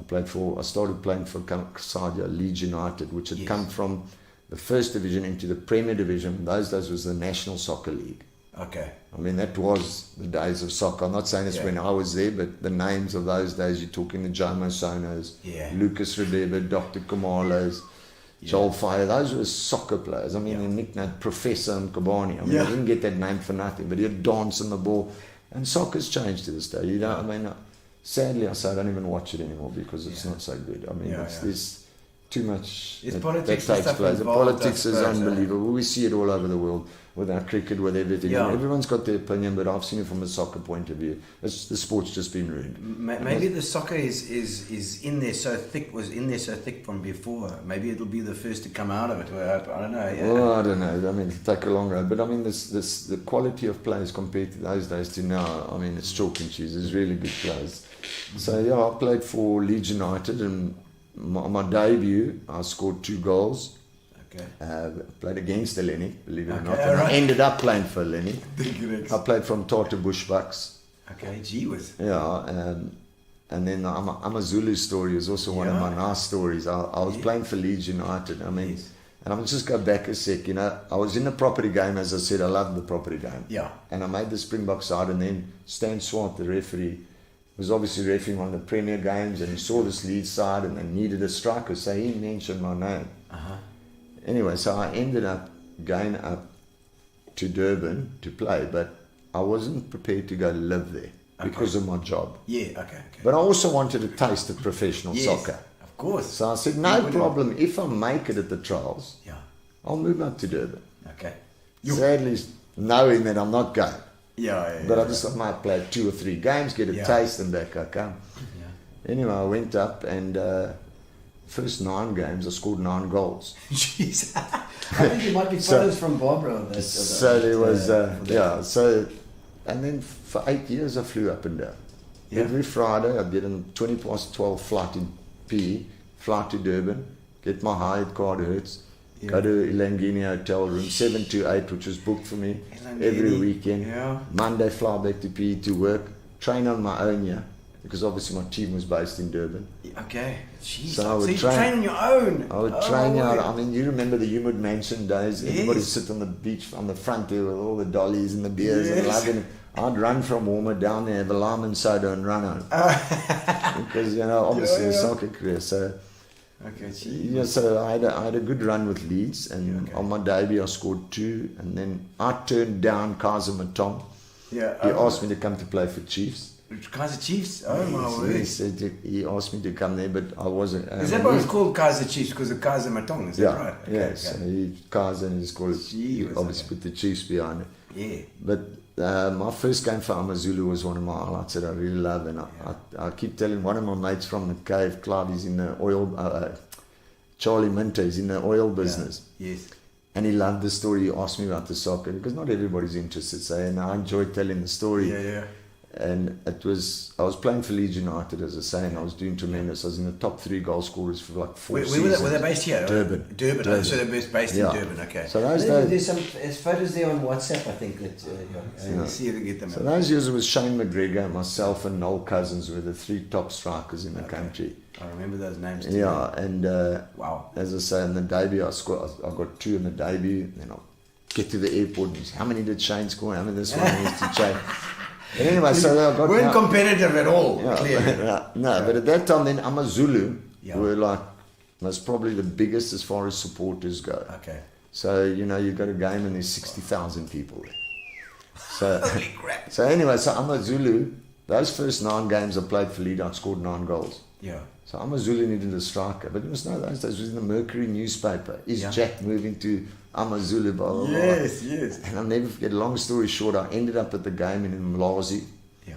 I started playing for Kasadia, Leeds United, which had come from the first division into the Premier Division. Those days was the National Soccer League. Okay. I mean, that was the days of soccer. I'm not saying it's when I was there, but the names of those days, you're talking the Jomo Sonos, Lucas Rebebe, Dr. Kamalos, Joel Fire. Those were soccer players. I mean, they nicknamed Professor Mkabani. I mean, I didn't get that name for nothing, but he'd dance on the ball. And soccer's changed to this day. You know, I mean, sadly, I say I don't even watch it anymore because it's not so good. I mean, there's too much that takes place. The politics is unbelievable. We see it all over the world with our cricket, with everything. Yeah. Everyone's got their opinion, but I've seen it from a soccer point of view. The sport's just been ruined. Maybe the soccer is in there so thick, was in there so thick from before. Maybe it'll be the first to come out of it. I don't know. Yeah. Well, I don't know. I mean, it'll take a long road. But I mean, the quality of players compared to those days to now, I mean, it's chalk and cheese. There's really good players. So, yeah, I played for Leeds United, and my debut, I scored 2 goals. Okay. Played against Eleni, believe it or not. And I ended up playing for Eleni. I played from Tata Bushbucks. Okay, gee whiz. Yeah, and then Amazulu story is also one of my nice stories. I was playing for Leeds United. I mean, and I'll just go back a sec. You know, I was in the property game, as I said. I loved the property game. Yeah. And I made the Springbok side, and then Stan Swart, the referee, was obviously refereeing one of the Premier games, and he saw this Leeds side, and they needed a striker, so he mentioned my name. Anyway, so I ended up going up to Durban to play, but I wasn't prepared to go live there because of my job. Yeah, okay. But I also wanted to taste of professional soccer. Of course. So I said, no problem, if I make it at the trials, I'll move up to Durban. Okay. Sadly, knowing that I'm not going. But I might play 2 or 3 games, get a taste, and back I come. Anyway, I went up, and first 9 games, I scored 9 goals. Jeez. I think you might be photos from Barbara. So there was, so And then for 8 years I flew up and down. Yeah. Every Friday I'd get a 12 flight in PE, fly to Durban, get my Hyatt card Hertz, go to Ilangini Hotel room 7 to 8, which was booked for me every weekend. Yeah. Monday fly back to PE to work, train on my own, because obviously my team was based in Durban. Okay. Jeez. So I would you train on your own. I would train out. I mean, you remember the Humid Mansion days? Yes. Everybody sit on the beach on the front there with all the dollies and the beers and loving it. I'd run from Warmer down there, have a lime and soda and run home. Because, obviously a soccer career. So, okay, geez. so I had a good run with Leeds, and on my debut I scored 2, and then I turned down Kaiser Matong. Yeah. He asked me to come to play for Chiefs. Kaiser Chiefs? Oh my word. He asked me to come there, but I wasn't. Is that why it's called Kaiser Chiefs? Because of Kaiser Matong, is that right? Okay, yeah. So Kaiser and he's called it. He obviously put the Chiefs behind it. Yeah. But my first game for Amazulu was one of my highlights that I really love, and I keep telling one of my mates from the cave, Clive, he's in the oil. Charlie Minter is in the oil business. Yeah. Yes. And he loved the story. He asked me about the soccer because not everybody's interested. And I enjoyed telling the story. Yeah. And I was playing for Leeds United, as I say, and I was doing tremendous. I was in the top 3 goal scorers for like 4 seasons. Were they based here? Durban. Durban. So they're based in Durban, okay. So there's some photos there on WhatsApp, I think. Let's see if we get them. So those years it was Shane McGregor, myself and Noel Cousins were the 3 top strikers in the country. I remember those names too. Yeah, and wow. As I say, in the debut, I got 2 in the debut, and then I'll get to the airport and say, how many did Shane score? How many this one needs to change? But anyway, so I got... weren't competitive at all, clearly. But at that time, then Amazulu were was probably the biggest as far as supporters go. Okay. So, you've got a game and there's 60,000 people there. So, holy crap. So anyway, so Amazulu, those first 9 games I played for Leeds, I scored 9 goals. Yeah. So Amazulu needed a striker. But you must know those days, it was in the Mercury newspaper. Is Jack moving to Amazulu? Blah, blah, blah. Yes. And I'll never forget, long story short, I ended up at the game in Mlazi. Yeah.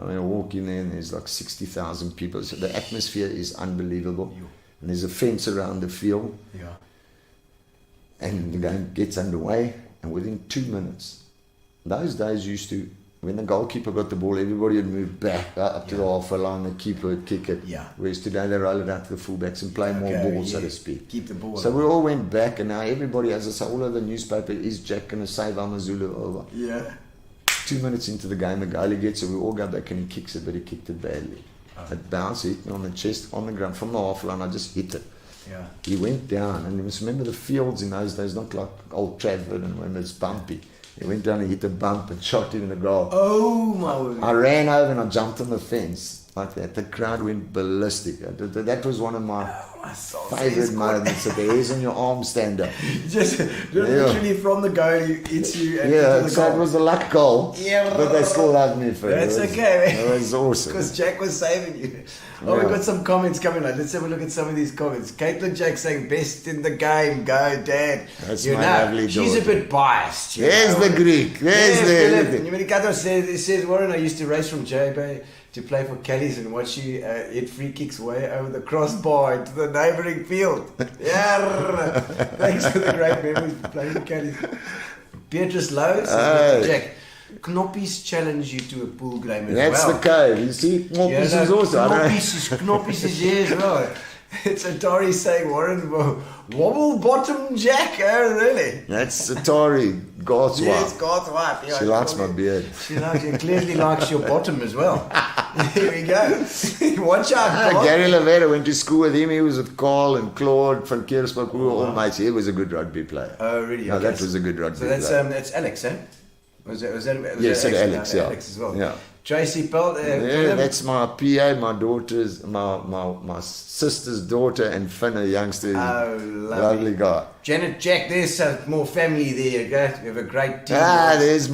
I mean, I walk in there and there's like 60,000 people. So the atmosphere is unbelievable. Yeah. And there's a fence around the field. Yeah. And the game gets underway. And within 2 minutes, those days used to, when the goalkeeper got the ball, everybody would move back up to the halfway line. The keeper would kick it. Yeah. Whereas today they roll it out to the fullbacks and play more ball, so to speak. Keep the ball. So we all went back, and now everybody, as I say, all over the newspaper, is Jack going to save Amazulu over? Yeah. 2 minutes into the game, the goalie gets it. We all go back and he kicks it, but he kicked it badly. It bounced, hit me on the chest, on the ground, from the half line. I just hit it. Yeah. He went down, and you must remember the fields in those days, not like Old Trafford and when it's bumpy. He went down and hit a bump and shot him in the goal. Oh my word. I ran over and I jumped on the fence like that. The crowd went ballistic. That was one of my favourite moments. The hairs on your arm stand up. just literally from the goal, hits you. And So it was a luck goal. Yeah, but they still loved me for it. That's okay. It was awesome. Because Jack was saving you. Oh, we've got some comments coming on. Let's have a look at some of these comments. Caitlin Jack saying, best in the game, go Dad. That's my lovely she's daughter. a bit biased. There's the Greek. There's the everything. Kato says, Warren, I used to race from J-Bay to play for Callies and watch you hit free kicks way over the crossbar into the neighbouring field. Yeah. Thanks for the great memories for playing for Callies. Beatrice Lowe says, Jack, Knoppies challenge you to a pool game as That's well. the code. You see, Knoppies is also. Knoppies is here as well. It's Atari saying, Warren, wobble bottom Jack, oh really? That's Atari, Garth's wife. Yes, Garth's wife. Yeah, she likes my beard. She clearly likes your bottom as well. Here we go. Watch out, Garth. Gary Lavera went to school with him. He was with Carl and Claude from Kierspark. We were all mates. He was a good rugby player. Oh, really? No, that was a good rugby player. So that's Alex, eh? Was that yes, Alex, yeah. Alex as well. Yeah. Tracy Pelt. That's my PA, my daughter's, my sister's daughter, and Finn, a youngster. Oh, lovely guy. Janet Jack, there's some more family there. You have a great team. There's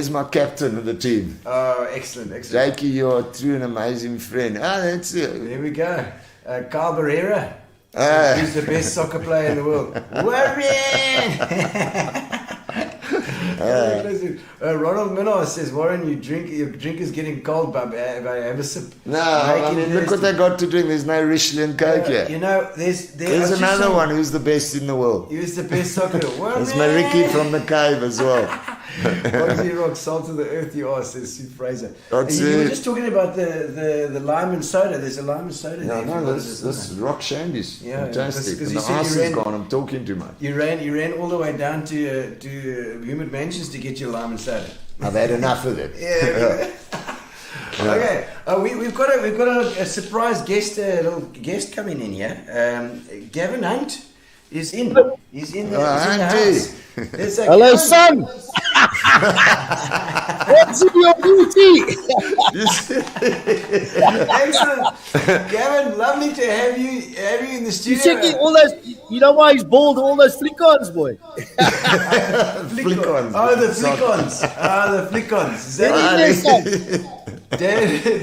my captain of the team. Oh, excellent. Jakey, you're a true and amazing friend. That's it. There we go. Carl Barrera. He's the best soccer player in the world. Warren! Ronald Minnow says, Warren, your drink is getting cold, but have a sip. No, I mean, look what they got to drink. There's no Richelieu and Coke here. You know, there's another one who's the best in the world. Who's the best soccer? There's Mariki from the cave as well. Boxy rock, salt of the earth, you are, says Sue Fraser. That's You were it. just talking about the lime and soda. There's a lime and soda Yeah, there. no, this rock shandy's Yeah, fantastic. because And you the said ice you is ran- gone. I'm talking too much. You ran all the way down to Humid Mansions to get your lime and soda. I've had enough of it. Yeah. Okay, we've got a surprise guest, little guest coming in here. Gavin Hunt is in. He's in the, he's in the house. There's a Hello, Gavin. son. What's in your beauty? Excellent, Gavin. Lovely to have you in the You studio. checking all those? You know why he's bald? All those flick-ons, boy. Flick-ons. Oh, the flick-ons. The flick-ons. Is Get that in there, son.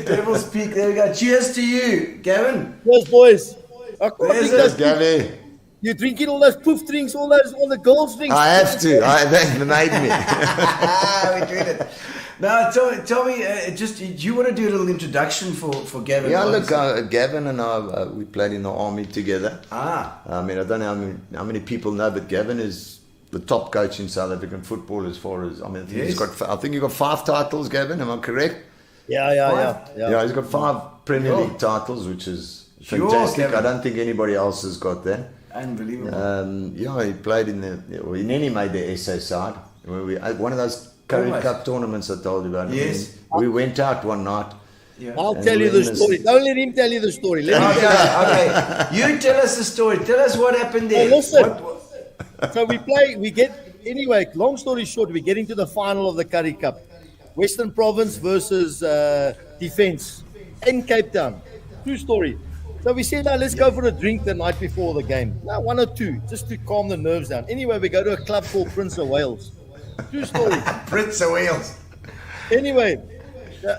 Devil's Peak? There we go. Cheers to you, Gavin. Yes, boys. I can't There's drink a- those. Gabby, You're drinking all those poof drinks, all the girls' drinks. I have to. They made me. We're doing it. Now, tell me, just do you want to do a little introduction for Gavin? Yeah, look, Gavin and I, we played in the army together. Ah, I mean, I don't know how many people know, but Gavin is the top coach in South African football as far as, I mean, Yes. I think you've got 5 titles, Gavin, am I correct? Yeah. Yeah, he's got 5 Premier League titles, which is Sure, fantastic. Gavin. I don't think anybody else has got that. unbelievable. Yeah, he played in he nearly made the SA side. Where one of those Curry Almost. Cup tournaments I told you about. Yes. We went out one night. Yeah. I'll And tell you we're the in story. this- Don't let him tell you the story. Let him Okay, tell okay. You tell us the story. Tell us what happened there. Oh, listen. What- So anyway, long story short, we get into the final of the Curry Cup. Western Province versus Defence in Cape Town. True story. So we said, now let's go for a drink the night before the game. Now, 1 or 2, just to calm the nerves down. Anyway, we go to a club called Prince of Wales. True story. Prince of Wales. Anyway,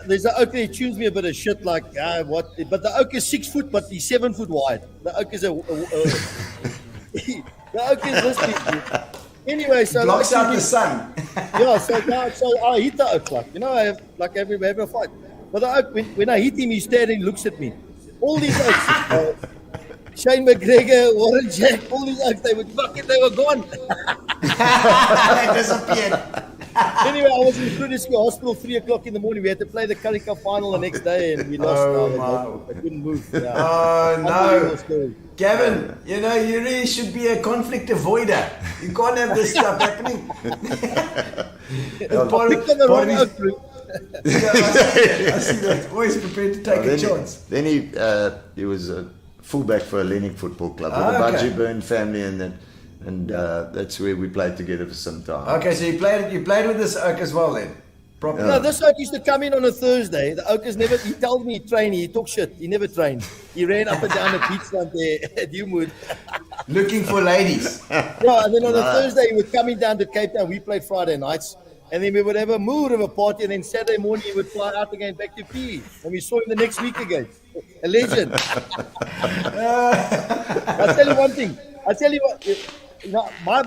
there's an oak there, he tunes me a bit of shit like, what? But the oak is 6 foot, but he's 7 foot wide. The oak is the oak is this big. Anyway, so Blocks out the sun. yeah, so I hit the oak, I have a fight. But the oak, when I hit him, he stared and looks at me. All these oaks, Shane McGregor, Warren Jack, all these oaks, they were gone. Disappeared. Anyway, I was in Grootersdorp Hospital 3 o'clock in the morning. We had to play the Curry Cup final the next day, and we lost. I couldn't move. Yeah. Oh, Unbelievable no. story. Gavin, you really should be a conflict avoider. You can't have this stuff happening. It's part Picked on the of wrong his- oak, Luke. Yeah, I see that. Always prepared to take a chance. Then he was a fullback for a Lenik Football Club with the Okay. Budgie Byrne family, and that's where we played together for some time. Okay, so you played with this oak as well then? Properly. No, this oak used to come in on a Thursday. The oak has never, he told me he trained, he talked shit. He never trained. He ran up and down the beachfront there at Newwood. Looking for ladies. Yeah, and then on a Thursday, he was coming down to Cape Town. We played Friday nights. And then we would have a mood of a party. And then Saturday morning, he would fly out again back to PE. And we saw him the next week again. A legend. I'll tell you one thing.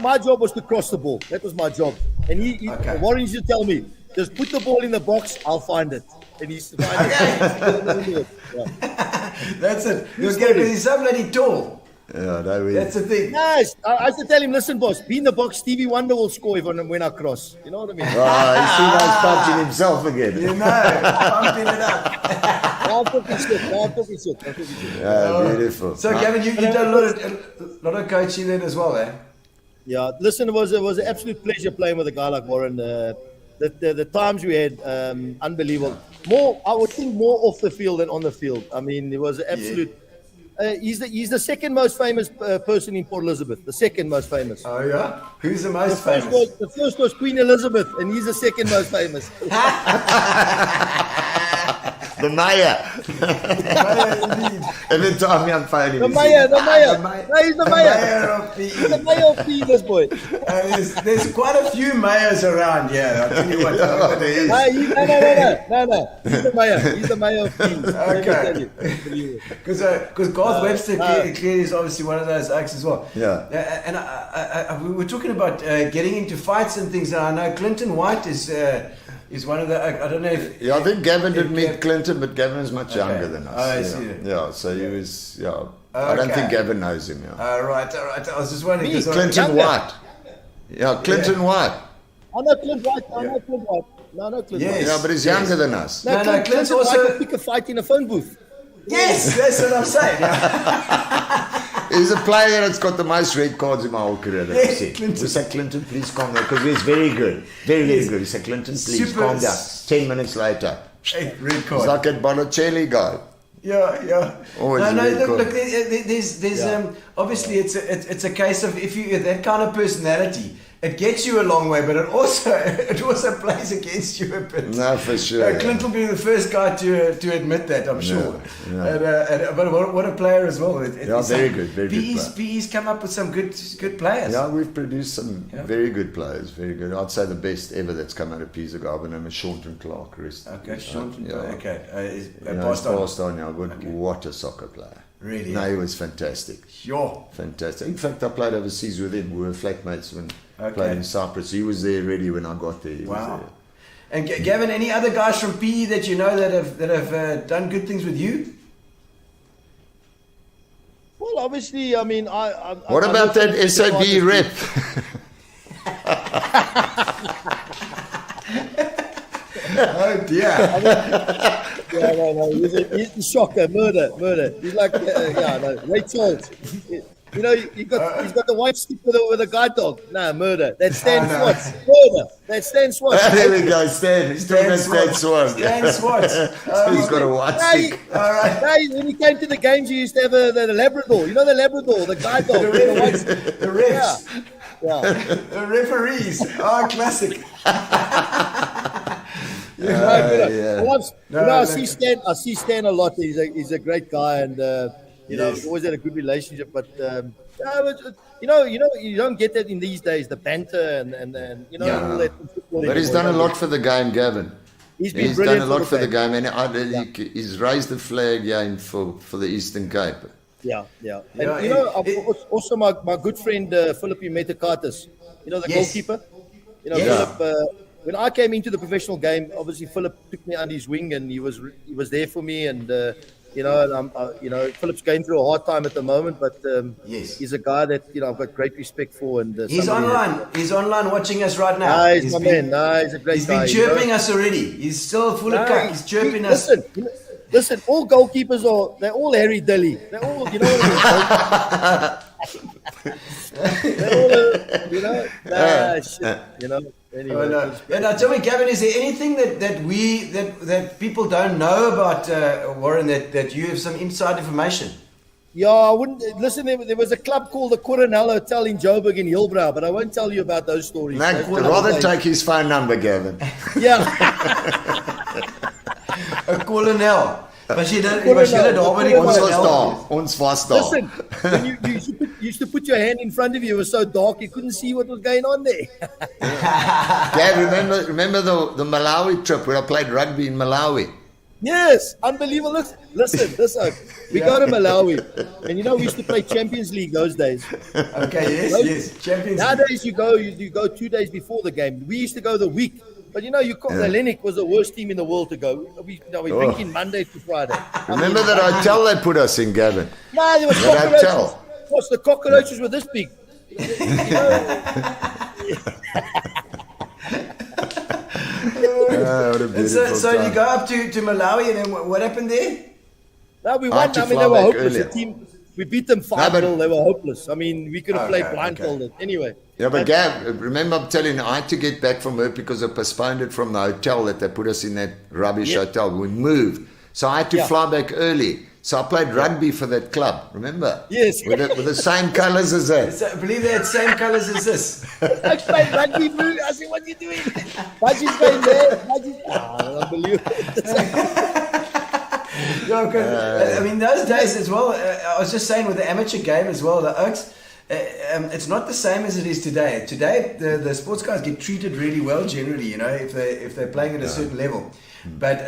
My job was to cross the ball. That was my job. And Okay. Warren used to tell me, just put the ball in the box, I'll find it. And he used to find it. Yeah. That's it. Because he's so bloody tall. Yeah, no, That's the thing. Nice. I used to tell him, listen, boss, be in the box. Stevie Wonder will score when I cross. You know what I mean? he's seen us punching himself again. You know, pumping it up. I'm talking shit. Yeah, beautiful. So, Gavin, you've done a lot of coaching then as well, eh? Yeah, listen, it was an absolute pleasure playing with a guy like Warren. The times we had, unbelievable. I would think more off the field than on the field. I mean, it was an absolute. He's the second most famous person in Port Elizabeth. The second most famous. Oh, yeah? Who's the most The first was Queen Elizabeth, and he's the second most famous. The mayor. Every time I'm phoning The him, mayor. The No, he's the mayor. mayor of He's PE. the mayor of PE, this boy. There's quite a few mayors around here. I'll tell you what. Oh, there is. No. He's the mayor. He's the mayor of PE. Okay. Because Garth Webster clearly is obviously one of those acts as well. Yeah. And we were talking about getting into fights and things. And I know Clinton White is one of the. I don't know if. Yeah, I think Gavin did meet Clinton, but Gavin is much younger than us. Oh, I see. Yeah, so he was. Yeah, I don't think Gavin knows him. Yeah. All right. I was just wondering. 'cause Clinton Younger. White. Yeah, Clinton White. I know Clint White. I know Clint White. No, no, Clint Yes. White. Yeah, but he's younger than us. No, No, Clint Clint's White also- could pick a fight in a phone booth. Yes, that's what I'm saying. He's a player that's got the most red cards in my whole career. That I've Yes, seen. Clinton. We say, Clinton, please calm down, because he's very good. Very, very Yes. good. He said, Clinton, please Super- calm down. 10 minutes later. Hey, red It's card. like that Balotelli guy. Yeah. Always No, red look, card. there's obviously it's a case of if you that kind of personality, it gets you a long way, but it also plays against you a bit. No, for sure. Clint will be the first guy to admit that, I'm sure. yeah. But what a player as well. Yeah, very good, very good PE's, player. PE's come up with some good players. Yeah, we've produced some very good players, very good. I'd say the best ever that's come out of Pisa Garden name is Shaunton Clark. Okay, Shaunton. Yeah. Okay, Passed on, yeah, but what a soccer player. Really? No, he was fantastic. Sure. Fantastic. In fact, I played overseas with him. We were flatmates when I Okay. played in Cyprus. He was there ready when I got there. He was Wow. there. And Gavin, any other guys from PE that you know that have done good things with you? Well, obviously, I mean, What I about know that some SAB artists- rep? Oh dear. Yeah, no. He's a shocker, murder. He's like, Rachel. You know, he's got the white stick with a guide dog. Nah, murder. That's Stan Swart. Murder. That's Stan Swart. There we go, Stan. He's talking about Stan Swart. Stan Swart. He's got a white Hey, stick. All right. hey, when he came to the games, he used to have the Labrador. You know the Labrador, the guide dog. The refs. Yeah. The referees. Oh, classic. I see Stan a lot. He's a great guy, and you know, we always had a good relationship. But you don't get that in these days. The banter and you know all that. But he's done a lot for the game, Gavin. He's been He's brilliant done a lot for the game, and he's raised the flag for the Eastern Cape. Yeah. Yeah, And you know, also my good friend Philippi Metakatis, you know, the goalkeeper. You know, Philip. When I came into the professional game, obviously Philip took me under his wing, and he was there for me. And you know, Philip's going through a hard time at the moment, but he's a guy that I've got great respect for. And He's online. He's online watching us right now. He's my man. He's a great guy. He's been chirping us already. He's still full of cuck. He's chirping us. Listen, all goalkeepers they're all Harry Dilly. They're all, you know what I mean? They're all, shit, you know. Anyway, And now tell me, Gavin, is there anything that people don't know about Warren that you have some inside information? Yeah, I wouldn't listen. There was a club called the Coronel Hotel in Joburg in Hillbrow, but I won't tell you about those stories. No, Those rather days. take his phone number, Gavin. Yeah. A kolonel. Was jy daar by die Ons was kolonel? daar. Ons was daar. Listen, when you used to put your hand in front of you, it was so dark you couldn't see what was going on there. Gav, remember the Malawi trip where I played rugby in Malawi? Yes, unbelievable. Listen. We go to Malawi, and you know we used to play Champions League those days. Okay, yes. Champions League. Nowadays you go 2 days before the game. We used to go the week. But you know, the Lennox was the worst team in the world to go. We drinking Monday to Friday. Remember that hotel they put us in, Gavin? No, there was That cockroaches. hotel. What's the cockroaches were this big? What a And beautiful so time. you go up to Malawi, and then what happened there? No, we I won. had to I mean, fly they were back hopeless. earlier. The team, we beat them 5-0. but- They were hopeless. I mean, we could have played Okay. blindfolded. Anyway. Yeah, but Gav, remember I'm telling you, I had to get back from work because I postponed it from the hotel that they put us in that rubbish hotel. We moved. So I had to fly back early. So I played rugby for that club, remember? Yes. With the same colours as that. So I believe they had same colours as this. I played rugby, bro. I said, what are you doing? Budgie's going there. Unbelievable. Yeah, 'cause, I mean, those days as well, I was just saying with the amateur game as well, the Oaks, it's not the same as it is today. Today, the sports guys get treated really well generally, you know, if they're playing at a certain level. But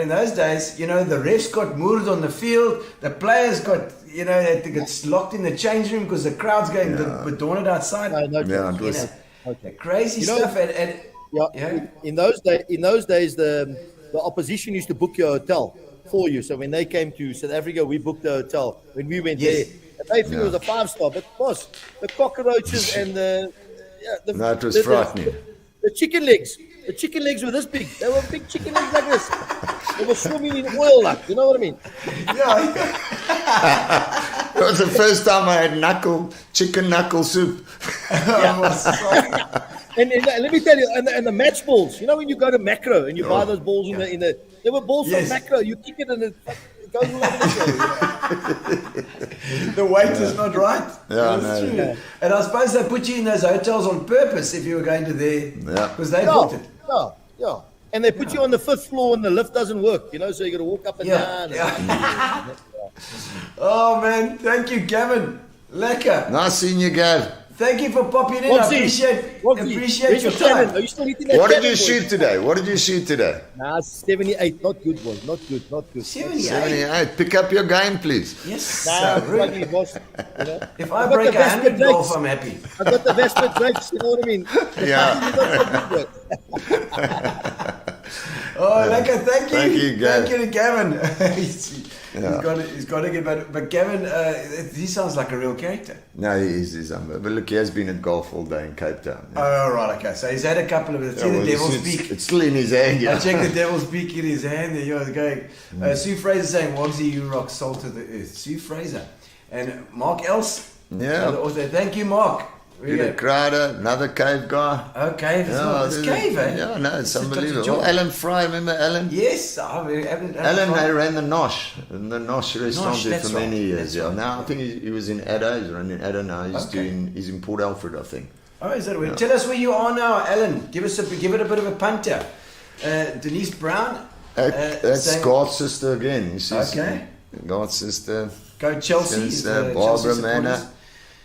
in those days, you know, the refs got moors on the field, the players got, you know, they get locked in the change room because the crowd's going bedorned outside. No, Yeah, it was, The crazy You know- stuff. In those days, the opposition used to book your hotel for you. So when they came to South Africa, we booked the hotel. When we went there, and they think it was a 5-star, but boss, the cockroaches and No, it was frightening. the chicken legs. The chicken legs were this big. They were big chicken legs like this. They were swimming in oil, like, you know what I mean? It was the first time I had chicken knuckle soup. And let me tell you, and the match balls. You know when you go to Macro and you buy those balls in the they were balls from Macro. You kick it and it goes all over the show. The weight is not right. Yeah, That's no. true. Yeah. And I suppose they put you in those hotels on purpose if you were going to there. Because they built it. Yeah. And they put you on the 5th floor and the lift doesn't work, you know, so you got to walk up and down. Oh, man. Thank you, Gavin. Lekker. Nice seeing you, Gav. Thank you for popping in. I appreciate your time. Are you still eating that? What did you boy? shoot today? What did you shoot today? Nah, 78. Not good, boy. Not good. 78. 78. Pick up your game, please. Yes. Nah, Really. bloody boss. You know? If I got break the 100 Vespa golf, Drakes. I'm happy. I got the Vespa Drakes, you know what I mean? Yeah. Oh, lekker. Thank you. Thank you, Gav. Thank you to Gavin. He's got to get better. But Gavin, he sounds like a real character. No, he is unbelievable. But look, he has been at golf all day in Cape Town. Oh, right, okay. So he's had a couple of the devil's beak. It's still in his hand. I checked the devil's beak in his hand. There you're going. Sue Fraser saying, Wogsy, you rock salt of the earth. Sue Fraser. And Mark Else. Yeah. Also, thank you, Mark. Peter Crowder, another cave guy. Okay, it's cave, eh? Yeah, no, it's Such a unbelievable. job. Alan Fry, remember Alan? Yes, Alan ran the Nosh restaurant there that's for many right, years. that's Yeah, right. now I think he was in Adda. He's running Adda now. He's in Port Alfred, I think. Oh, is that right? Tell us where you are now, Alan. Give it a bit of a punter. Denise Brown. That's saying- Garth's sister again. She's Okay. Garth's sister. Go Chelsea. Sister, Chelsea Barbara supporters. Manor.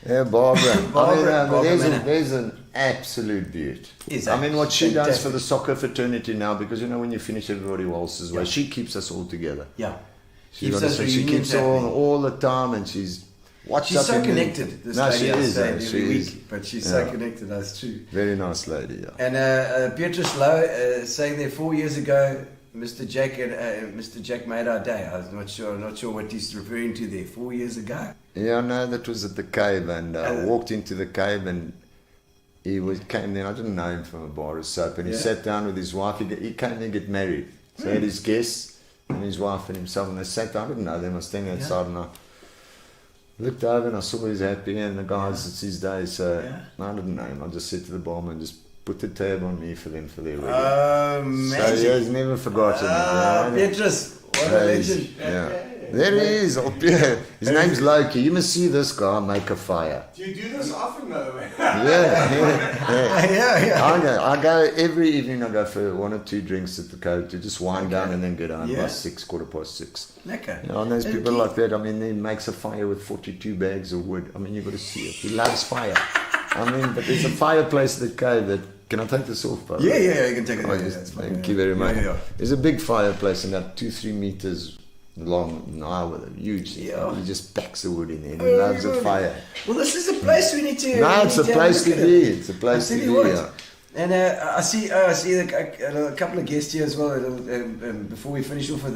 Yeah, Barbara. Barbara Manor. There's an absolute beaut. Is I mean, what she does fantastic. for the soccer fraternity now, because you know when you finish, everybody waltzes away. She keeps us all together. Yeah. She Keeps us keeps reunions on happening. all the time, and she's watched She's up so in the- connected. This No, lady, she I is. say eh, every she week, is. but she's so Yeah. connected. That's true. Very nice lady. Yeah. And Beatrice Lowe saying there 4 years ago, Mr. Jack made our day. I was not sure what he's referring to there. 4 years ago. Yeah, no, that was at the cave, and I walked into the cave, and came there. I didn't know him from a bar of soap, and he sat down with his wife. He came there to get married, so he had his guests and his wife and himself, and they sat down. I didn't know them. I was standing outside, and I looked over and I saw he was happy, and the guys, it's his day, so I didn't know him. I just said to the barman, just put the tab on me for them for their wedding. Oh, So magic. he has never forgotten it. Beatrice, what a legend. Yeah. There he is. His name's Loki. You must see this guy make a fire. Do you do this often, by the way? Yeah. I go every evening. I go for 1 or 2 drinks at the cove to just wind down and then get home by 6, 6:15. Lekker. You know, and there's people like that. I mean, he makes a fire with 42 bags of wood. I mean, you've got to see it. He loves fire. I mean, but there's a fireplace at the cave that. Can I take this off, by the way? Yeah, you can take it. Oh, Yeah, yes, that's fine. thank you very much. Yeah. There's a big fireplace, about 2-3 meters long now with a huge thing. Yeah. He just packs the wood in there and he loves a fire. Well, this is a place we need to. No, it's a place to be. It's a place to be. Yeah. And I see a couple of guests here as well. Before we finish off with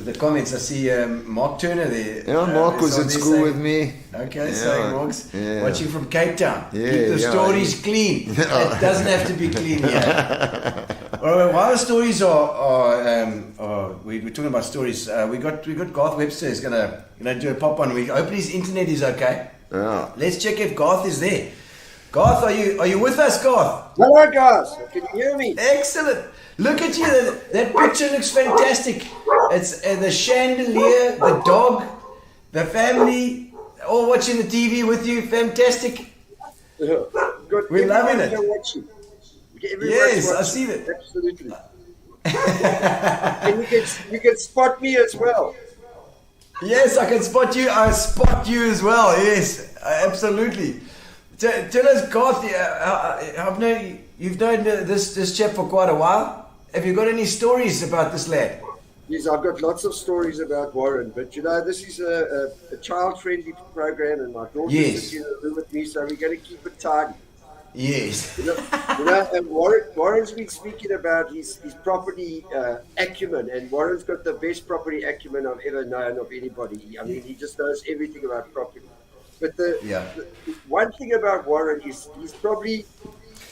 the comments, I see Mark Turner there. Yeah, Mark was on at there school saying- with me. Okay, Yeah, saying Mark's yeah. watching from Cape Town. Yeah, Keep the yeah. stories clean. It doesn't have to be clean here. While the stories we're talking about stories. We got Garth Webster is gonna do a pop on. We hope his internet is okay. Yeah. Let's check if Garth is there. Garth, are you with us, Garth? Hello, guys. Can you hear me? Excellent. Look at you. That picture looks fantastic. It's the chandelier, the dog, the family, all watching the TV with you. Fantastic. Good. We're loving it. Everyone's watching. Everyone's Yes, I watching. see that. Absolutely. And you can spot me as well. Yes, I can spot you. I spot you as well. Yes, absolutely. Tell us, Garth. You've known this chap for quite a while. Have you got any stories about this lad? Yes, I've got lots of stories about Warren, but this is a child-friendly program, and my daughter is in the room with me, so we're going to keep it tidy. Yes. And Warren's been speaking about his property acumen, and Warren's got the best property acumen I've ever known of anybody. I mean, he just knows everything about property. But the one thing about Warren is he's probably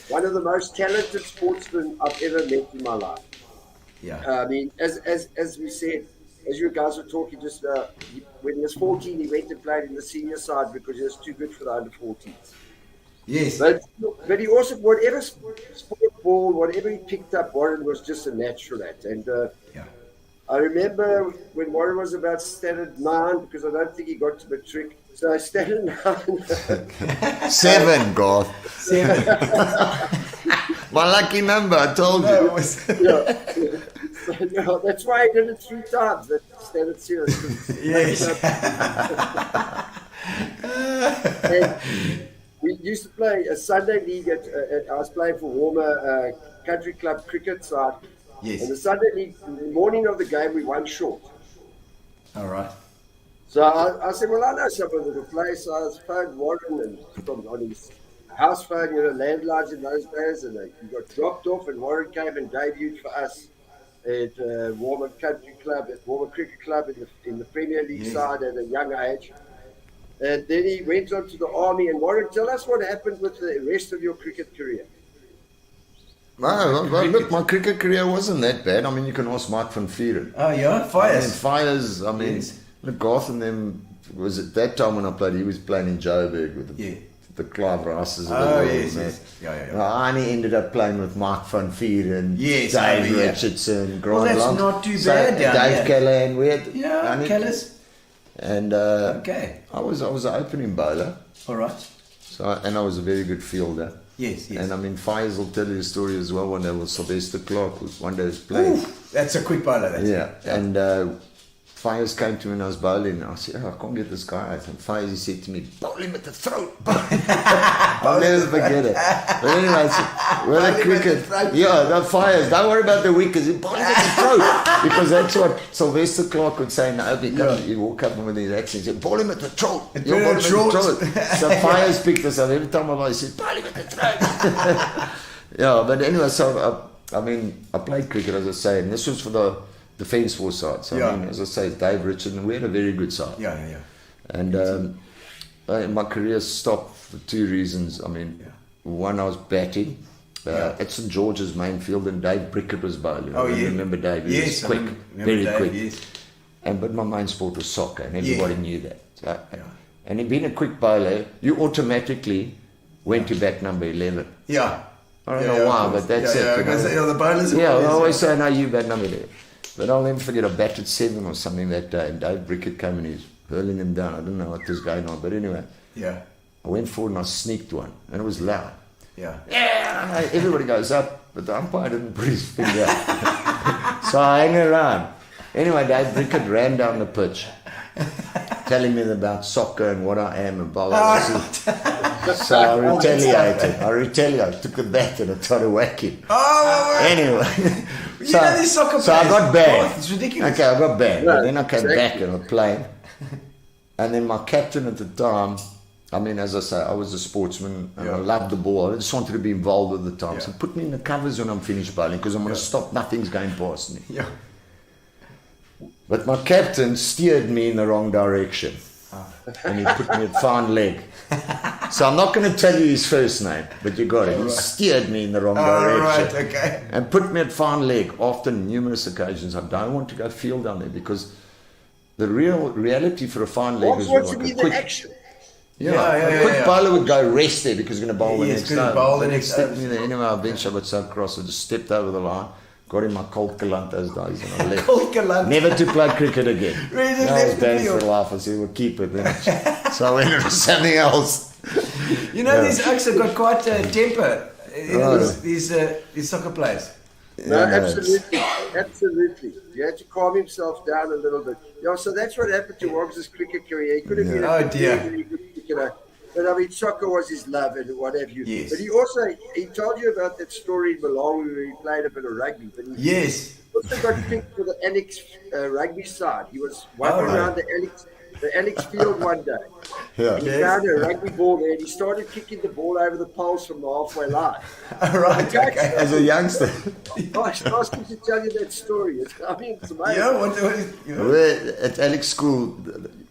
one of the most talented sportsmen I've ever met in my life. Yeah. I mean, as we said, as you guys were talking just when he was 14, he went and played in the senior side because he was too good for the under 14s. Yes. But he also, whatever sport ball, whatever he picked up, Warren was just a natural at. And I remember when Warren was about standard 9, because I don't think he got to matric. So I standard 9. 7, Garth. 7. My lucky number, I told you. So, that's why I did it 3 times. That standard 0. Yes. And we used to play a Sunday league I was playing for Warmer Country Club cricket side. Yes. And the Sunday league, the morning of the game, we won short. All right. So I said, well, I know someone that will play. So I phoned Warren and from on his house phone, landlines in those days, and he got dropped off, and Warren came and debuted for us at Warmer Country Club, at Warmer Cricket Club in the Premier League side at a young age. And then he went on to the army. And Warren, tell us what happened with the rest of your cricket career. No, look, my cricket career wasn't that bad. I mean, you can ask Mike van Vieren. Oh, yeah? Fires. Fires, I mean, look, Garth and them, was at that time when I played, he was playing in Joburg with the Clive Rices of the world. Yes. Yeah. I only ended up playing with Mike van Vieren, Yes, Dave Richardson, Grant that's Long. not too bad down Dave here. Callahan, we had... Kellis. And Okay. I was an opening bowler. All right. And I was a very good fielder. Yes. And I mean, Fires will tell you a story as well. One day was Sylvester Clark, one day was playing. That's a quick bowler. And Fires came to me and I was bowling. And I said, I can't get this guy out. And Fires, he said to me, bowl him at the throat. I'll never forget it. But anyway, I said, well, the cricket. Fires, don't worry about the wickets. Bowl him at the throat. Because that's what Sylvester Clark would say now. He'd walk up with his accent and say, bowl him at the throat. You'll bowl him at the throat. So Fires picked us up. Every time I bowled, he said, bowl him at the throat. But anyway, so I played cricket, as I say, and this was for the Defence Force side. So I mean, as I say, Dave Richardson, we had a very good side. Yeah. And my career stopped for 2 reasons. I mean, one, I was batting at St George's main field, and Dave Brickett was bowling. I remember Dave. He was quick, very quick. Yes. But my main sport was soccer, and everybody knew that. So, and in being a quick bowler, you automatically went to bat number 11. Yeah. I don't know why, but that's it. The bowlers. I always say, no, you bat number 11. But I'll never forget, I batted 7 or something that day, and Dave Brickett came and he's hurling them down. I don't know what was going on, but anyway. Yeah. I went forward and I sneaked one, and it was loud. Yeah. Everybody goes up, but the umpire didn't put his finger up. So I hang around. Anyway, Dave Brickett ran down the pitch, telling me about soccer and what I am and blah, blah, blah. So I retaliated. Took the bat and I tried to whack him. Anyway. So I got banned. It's ridiculous. Okay, I got banned. But then I came back and I played. And then my captain at the time, I mean, as I say, I was a sportsman and I loved the ball. I just wanted to be involved at the time. So put me in the covers when I'm finished bowling because I'm going to stop. Nothing's going past me. Yeah. But my captain steered me in the wrong direction. And he put me at fine leg. So I'm not going to tell you his first name, but you got it. He steered me in the wrong direction. Right, okay. And put me at fine leg after numerous occasions. I don't want to go field down there because the reality for a fine leg is like a quick action. A quick bowler would go rest there because he's going to bowl the next over. Anyway, eventually I got so cross, I just stepped over the line. Got in my Colt Galant those days and I left. Never to play cricket again. I was banned for life. I said, we'll keep it then. So I went into something else. These Oaks have got quite a temper. These soccer players. No, absolutely. You had to calm himself down a little bit. So that's what happened to Woggs' cricket career. He could have been a very good cricketer. But I mean, soccer was his love and what have you. Yes. But he told you about that story in Malawi where he played a bit of rugby. But he also got picked for the Alex rugby side. He was wandering around the Alex field one day. Yeah. He found a rugby ball there and he started kicking the ball over the poles from the halfway line. Right, okay. As a youngster. Gosh, ask him to tell you that story. It's amazing. Yeah, Where at Alex school,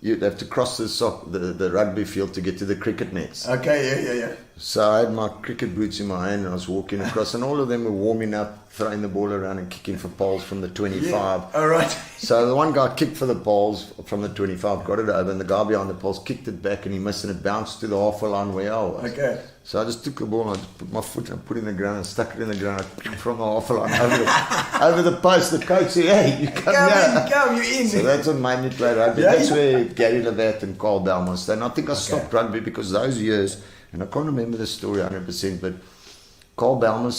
you'd have to cross the rugby field to get to the cricket nets. Okay, yeah. So I had my cricket boots in my hand and I was walking across, and all of them were warming up, throwing the ball around and kicking for poles from the 25. Yeah. All right. So the one guy kicked for the poles from the 25, got it over, and the guy behind the poles kicked it back and he missed, and it bounced to the halfway line where I was. Okay. So I just took the ball and I just put my foot and put it in the ground and stuck it in the ground from the halfway line over the post. The coach said, "Hey, you come here. Come, you're in. So that's what made me play rugby. Yeah, That's where Gary Levat and Carl Bellman stayed. And I think I stopped rugby because those years, and I can't remember the story 100%, but Carl Bellman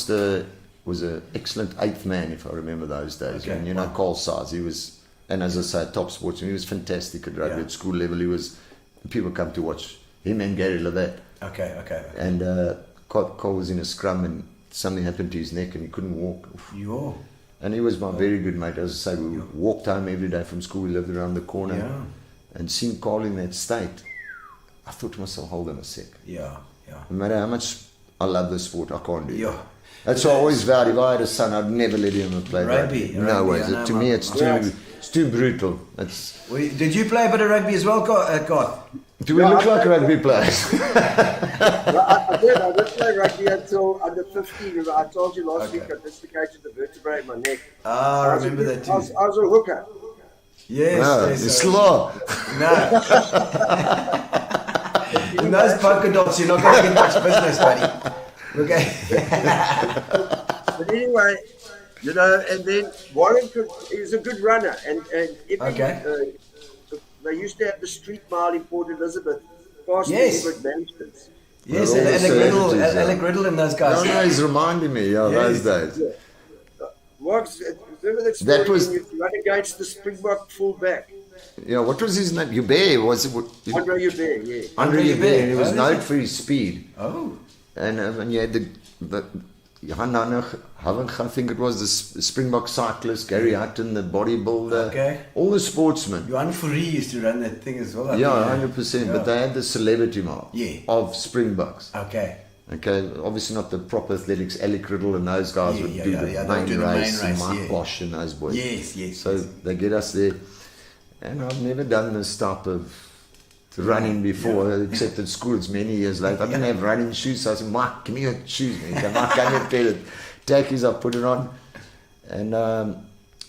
was an excellent eighth man, if I remember those days. Okay. And you know Carl's size, he was, and as I say, top sportsman. He was fantastic at rugby at school level. He was, people come to watch him and Gary Levat. Okay. And Carl was in a scrum and something happened to his neck and he couldn't walk. You And he was my very good mate. As I say, we walked home every day from school. We lived around the corner. Yeah. And seeing Carl in that state, I thought to myself, hold on a sec. Yeah. No matter how much I love the sport, I can't do it. Yeah. That's why I always vowed, if I had a son, I'd never let him play rugby. No way. To me, it's too brutal. Did you play a bit of rugby as well, Garth? Do we look like rugby players? I did play rugby until under 15. I told you last week I dislocated the vertebrae in my neck. I remember that too. I was a hooker. Yes. It's slow. No. In those polka dots, you're not going to get much business, buddy. Okay. But anyway, you know, and then Warren is a good runner, and they used to have the street mile in Port Elizabeth, past the Edward Mansions. Yes, Alec Riddle and those guys. No, he's reminding me, those days. Yeah. Remember that story when you run against the Springbok fullback? Yeah, what was his name? Hubert, was it? Andre Hubert, yeah. Andre Hubert, and he was known for his speed. Oh. And you had the I think it was the Springbok cyclist, Gary Hutton, the bodybuilder, all the sportsmen. Johan Fourie used to run that thing as well. Yeah, 100%. But they had the celebrity mark of Springboks. Okay, obviously not the proper athletics. Alec Riddle and those guys would do the main race, and Mike Bosch and those boys. Yes. So they get us there. And I've never done this type of running before, except at school. It's many years later. I didn't have running shoes, so I said, "Mike, give me your shoes, man. Mike, give me a pair of tackies." I put it on, and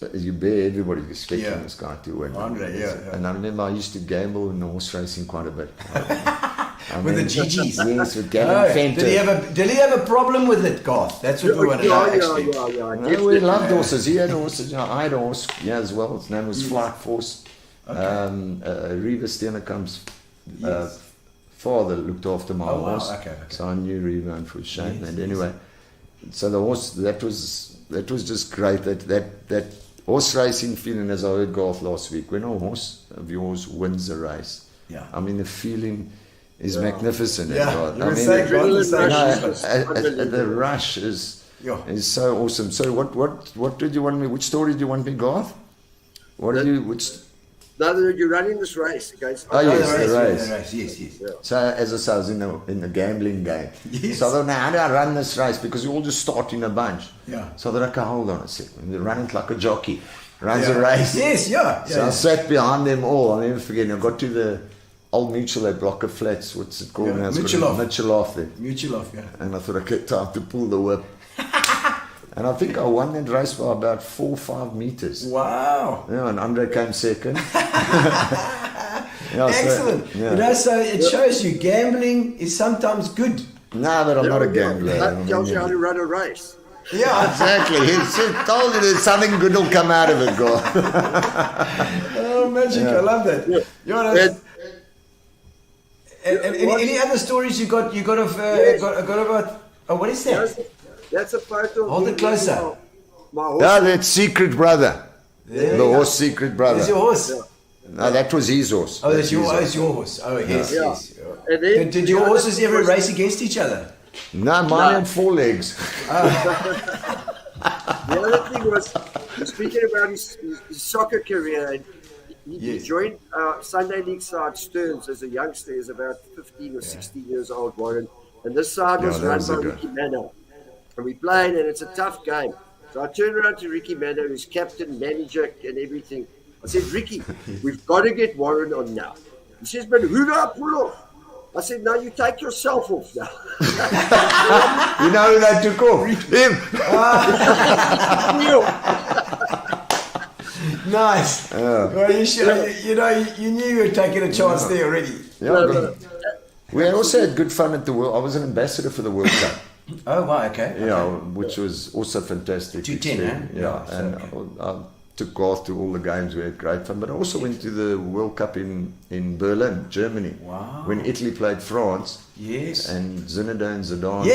everybody was expecting this guy to win. Andre, And I remember I used to gamble in horse racing quite a bit. With the GGs. Yes, with Gavin Hunt. Did he have a problem with it, Garth? That's what we want to know, actually. No, we loved horses. He had horses. I had a horse as well. His name was Flight Force. Reva Steenekam's father looked after my horse. So I knew Reva and for shame. And anyway, so the horse, that was just great. That horse racing feeling, as I heard Garth last week, when a horse of yours wins a race, I mean, the feeling is magnificent. The rush is so awesome. So what did you want me? Which story did you want me, Garth? You're running this race against. The race. Yes. Yeah. So as I say, I was in the gambling game. Yes. So I thought, now how do I run this race? Because you all just start in a bunch. Yeah. So I thought, okay, hold on a second. They're running like a jockey. Runs a race. Yes, So I sat behind them all. I'll never forget. I got to the old Mutual, that block of flats. What's it called now? Mutual there. Mutual, And I thought, okay, time to pull the whip. And I think I won that race by about 4 or 5 meters. Wow. And Andre came second. Excellent. So it shows you gambling is sometimes good. No, but I'm not a gambler. That tells you how to run a race. Yeah, exactly. He told you that something good will come out of it, girl. Oh, magic. I love that. Any other stories you got about... Oh, what is that? That's a photo. Hold it closer. My horse. That's Secret Brother. The horse Secret Brother. Is your horse? No, that was his horse. Oh, that's your horse. Oh, yes. And then, did your horses ever race against each other? No, mine had 4 legs. The other thing was, speaking about his soccer career, He joined Sunday League side Stearns as a youngster. He's about 15 or 16 years old, Warren. And this side was run by Ricky Manor. And we played, and it's a tough game. So I turned around to Ricky Manor, who's captain, manager, and everything. I said, Ricky, we've got to get Warren on now. He says, but who do I pull off? I said, no, you take yourself off now. You know who they took off? Him. Nice. Well, you knew you were taking a chance there already. Yeah, we also had good fun at the World. I was an ambassador for the World Cup. Oh, wow, okay. Yeah, which was also fantastic. 210, Yeah, and I took Garth to all the games. We had great fun. But I also went to the World Cup in Berlin, Germany. Wow. When Italy played France. Yes. And Zinedine Zidane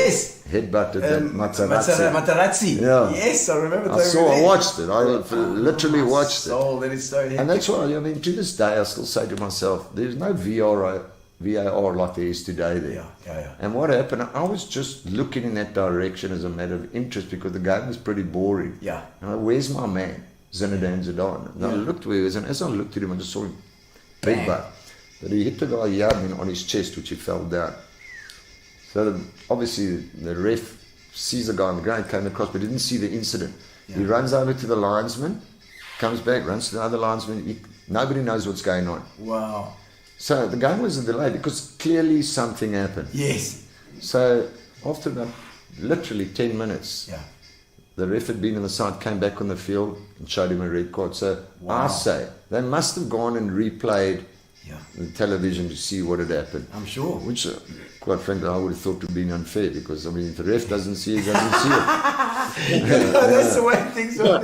headbutted Materazzi. Yeah. Yes, I remember that. I watched it. I literally watched it. That is so hectic. And that's why, I mean, to this day, I still say to myself, there's no VAR like there is today there. Yeah. And what happened, I was just looking in that direction as a matter of interest because the game was pretty boring. Yeah. And where's my man, Zinedine Zidane? And I looked where he was, and as I looked at him, I just saw him big butt. But he hit the guy on his chest, which he fell down. So obviously the ref sees the guy on the ground, came across, but didn't see the incident. Yeah. He runs over to the linesman, comes back, runs to the other linesman. Nobody knows what's going on. Wow. So the game was a delay because clearly something happened. Yes. So after about literally 10 minutes, the ref had been on the side, came back on the field and showed him a red card. So I say they must have gone and replayed the television to see what had happened. I'm sure. Which, quite frankly, I would have thought would have been unfair because, I mean, if the ref doesn't see it, he doesn't see it. That's the way things are.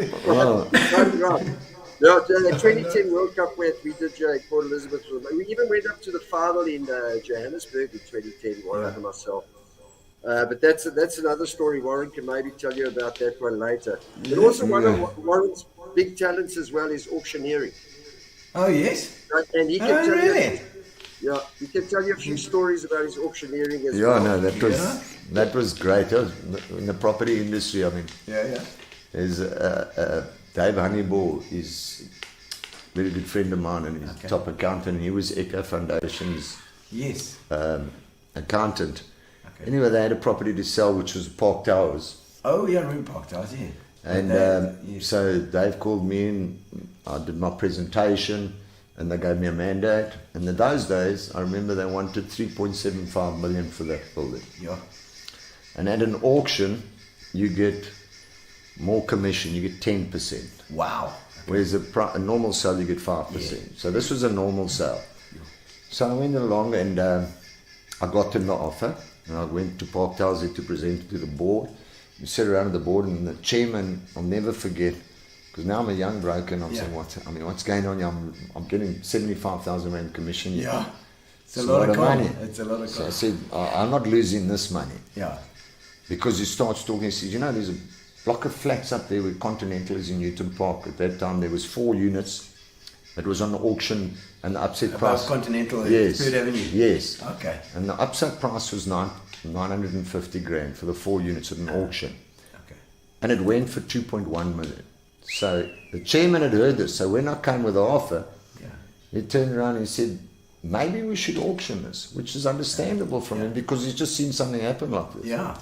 The 2010 World Cup where we did Port Elizabeth. We even went up to the final in Johannesburg in 2010, Warren and myself. But that's another story. Warren can maybe tell you about that one later. But also one of Warren's big talents as well is auctioneering. Oh, yes? And he can tell you. Yeah, he can tell you a few stories about his auctioneering as well. Yeah, no, that was great. That was in the property industry. I mean, there's Dave Honeyball is a very good friend of mine and he's top accountant. He was Echo Foundation's accountant. Okay. Anyway, they had a property to sell which was Park Towers. Oh, yeah, Room Park Towers, yeah. And so Dave called me in, I did my presentation and they gave me a mandate. And in those days, I remember they wanted 3.75 million for that building. Yeah. And at an auction, you get more commission, you get 10%. Wow. Okay. Whereas a normal sale, you get 5%. Yeah. So this was a normal sale. Yeah. So I went along and I got them the offer. And I went to Park Towers to present it to the board. We sat around at the board and the chairman, I'll never forget, because now I'm a young broker and I'm saying, what's going on? I'm getting 75,000 Rand commission. Yeah. It's a lot of money. It's a lot of So I said, I'm not losing this money. Yeah. Because he starts talking, he says, there's a block of flats up there with Continental is in Newton Park. At that time, there was 4 units. It was on the auction and the upset price. Continental, yes. Third Avenue. Yes. Okay. And the upset price was 950 grand for the 4 units at an auction. Okay. And it went for 2.1 million. So the chairman had heard this. So when I came with the offer, he turned around and he said, maybe we should auction this, which is understandable from him because he's just seen something happen like this. Yeah.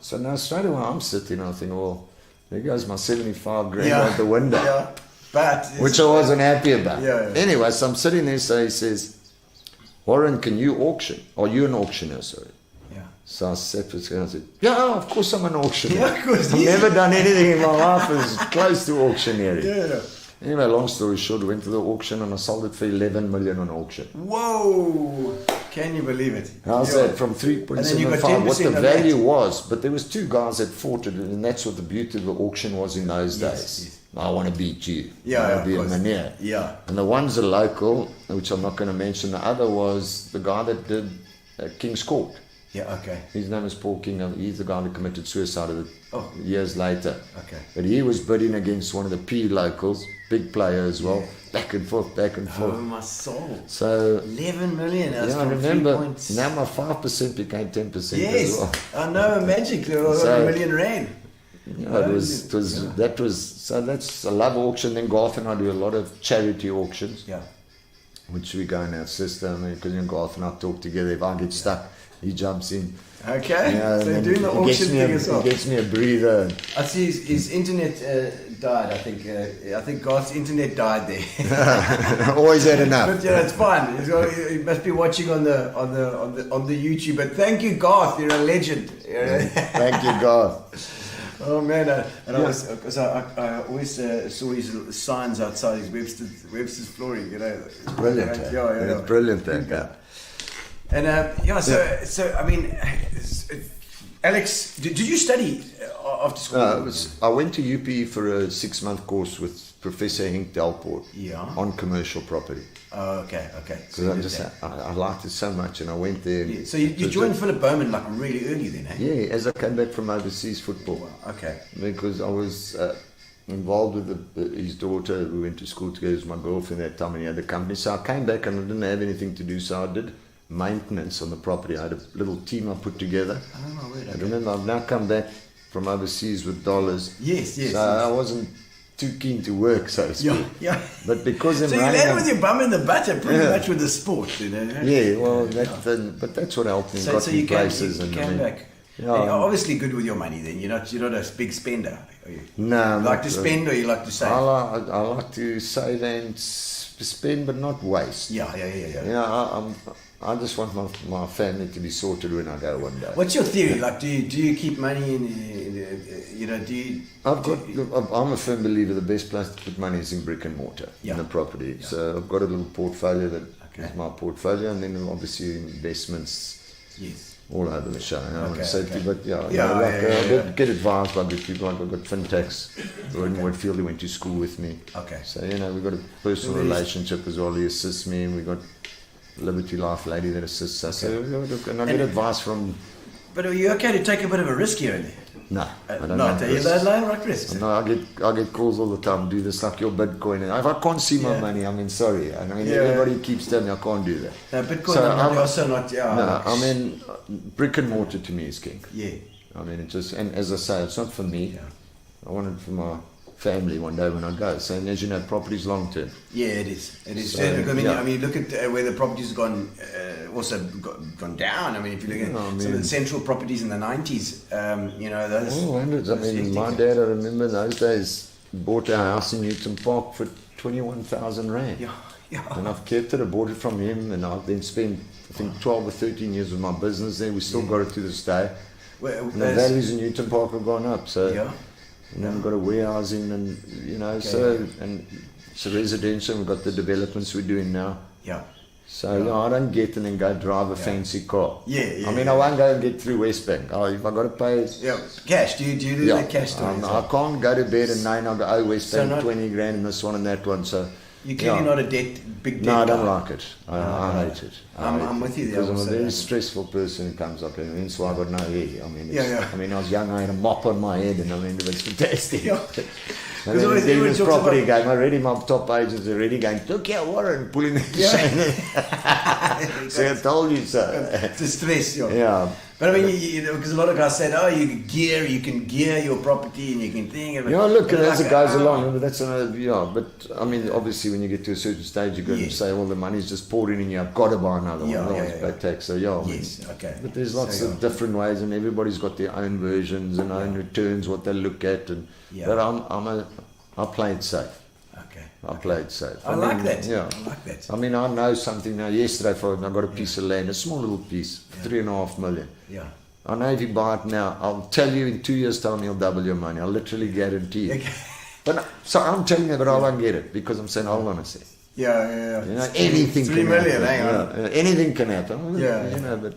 So now straight away I'm sitting and I think, well, there goes my 75 grand out the window. Yeah. But which I wasn't happy about. Yeah. Anyway, so I'm sitting there, so he says, Warren, can you auction? Are you an auctioneer, sorry? Yeah. So I sat with him and I said, yeah, of course I'm an auctioneer. Yeah, of course. I've never done anything in my life as close to auctioneering. Yeah. Anyway, long story short, went to the auction and I sold it for 11 million on auction. Whoa! Can you believe it? I said from 3.75, what the value was, but there was 2 guys that fought it, and that's what the beauty of the auction was in those days. Yes. I want to beat you. Yeah, I want to be a manier. Yeah. And the one's a local, which I'm not going to mention. The other was the guy that did King's Court. Yeah, okay. His name is Paul King. He's the guy that committed suicide years later. Okay. But he was bidding against one of the P locals, big player as well, back and forth. Oh, my soul. So 11 million. I remember. Now my 5% became 10% yes, as well. I know, magic. A million rand. It was so that's I love auction. Then Garth and I do a lot of charity auctions. Yeah. Which we go in our system, because Garth and I talk together. If I get stuck, he jumps in. Okay. Yeah, So you're doing the auction thing as well. He gets me a breather. I see his internet died. I think Garth's internet died there. Always had enough. But yeah, it's fine. He must be watching on the YouTube. But thank you, Garth. You're a legend. Thank you, Garth. Oh man, I always saw his little signs outside his Webster's flooring. It's brilliant. Yeah. It's brilliant. That. And so I mean, Alex, did you study after school? I went to UP for a 6-month course with Professor Henk Delpoort on commercial property. Oh, okay. Because I liked it so much, and I went there. Yeah. So you joined Philip Bowman like really early then, eh? Yeah, as I came back from overseas football. Wow. Okay. Because I was involved with his daughter. We went to school together. It was my girlfriend at that time, and he had the company. So I came back and I didn't have anything to do, so I did maintenance on the property. I had a little team I put together. Oh, right, okay. I remember I've now come back from overseas with dollars. Yes. So I wasn't too keen to work, so to speak. Yeah. But because so you land with your bum in the butter pretty much with the sport, Yeah, well, but that's what helped me. So you places you came back. Yeah, you're obviously good with your money then. You're not a big spender. Are you? No. You like to spend or you like to save? I like to save and spend, but not waste. Yeah. I just want my family to be sorted when I go one day. What's your theory? Like, do you keep money in do you? I'm a firm believer the best place to put money is in brick and mortar, in the property. Yeah. So I've got a little portfolio that is my portfolio, and then obviously investments all over the show. But I did get advice by good people. I've got Fintax in Whitfield who went to school with me. Okay. So we've got a personal relationship as well. He assists me, and we've got Liberty Life lady that assists us. Okay. And I get advice from. But are you okay to take a bit of a risk here and there? No, I don't not. You don't like risks. No, I get calls all the time. Do this like your Bitcoin, and if I can't see my money, sorry. Everybody keeps telling me I can't do that. No, Bitcoin. So I'm also not. Brick and mortar to me is king. Yeah. It just, and as I say, it's not for me. Yeah. I want it for my family one day when I go. So, and as you know, property's long term. Yeah, it is. So, look at where the property's gone. Also gone down. If you look at some of the central properties in the 90s, those. Hundreds. My dad, I remember those days, bought a house in Newton Park for 21,000 rand. Yeah. And I've kept it. I bought it from him, and I've then spent, I think, 12 or 13 years with my business there. We still got it to this day. And the values in Newton Park have gone up. So. Yeah. And then we've got a warehousing, and and it's a residential. We've got the developments we're doing now. Yeah. So I don't get and then go drive a fancy car. Yeah. I won't go and get through West Bank. If I got to pay. Yeah. Cash. Do you do the cash? I can't go to bed and I go, West Bank, 20 grand in this one and that one. So. You're clearly not a big debt. No, I don't like it. I hate it. I'm with you there. Because I'm a very stressful person who comes up, and that's why I got no hair. I was young, I had a mop on my head, and it was fantastic. And then this property game, already my top agents are already going, look here, Warren, pulling the chain. So I told you so. It's a stress, yeah. But because a lot of guys said, you can gear your property and you can think of it. Look, as it goes along, that's another, but obviously when you get to a certain stage, you've got to say, well, the money's just pouring in, I've got to buy another one. Pay tax. So, But there's lots of different ways, and everybody's got their own versions and own returns, what they look at. But I play it safe. I played safe. I like that. Yeah. I like that. I know something now. Yesterday, I got a piece of land, a small little piece, 3.5 million. Yeah. I know if you buy it now, I'll tell you in 2 years' time you'll double your money. I'll literally guarantee it. But so I'm telling you, but I won't get it because I'm saying, hold on a second. Yeah. Anything 3 can million, happen. Anything can happen. But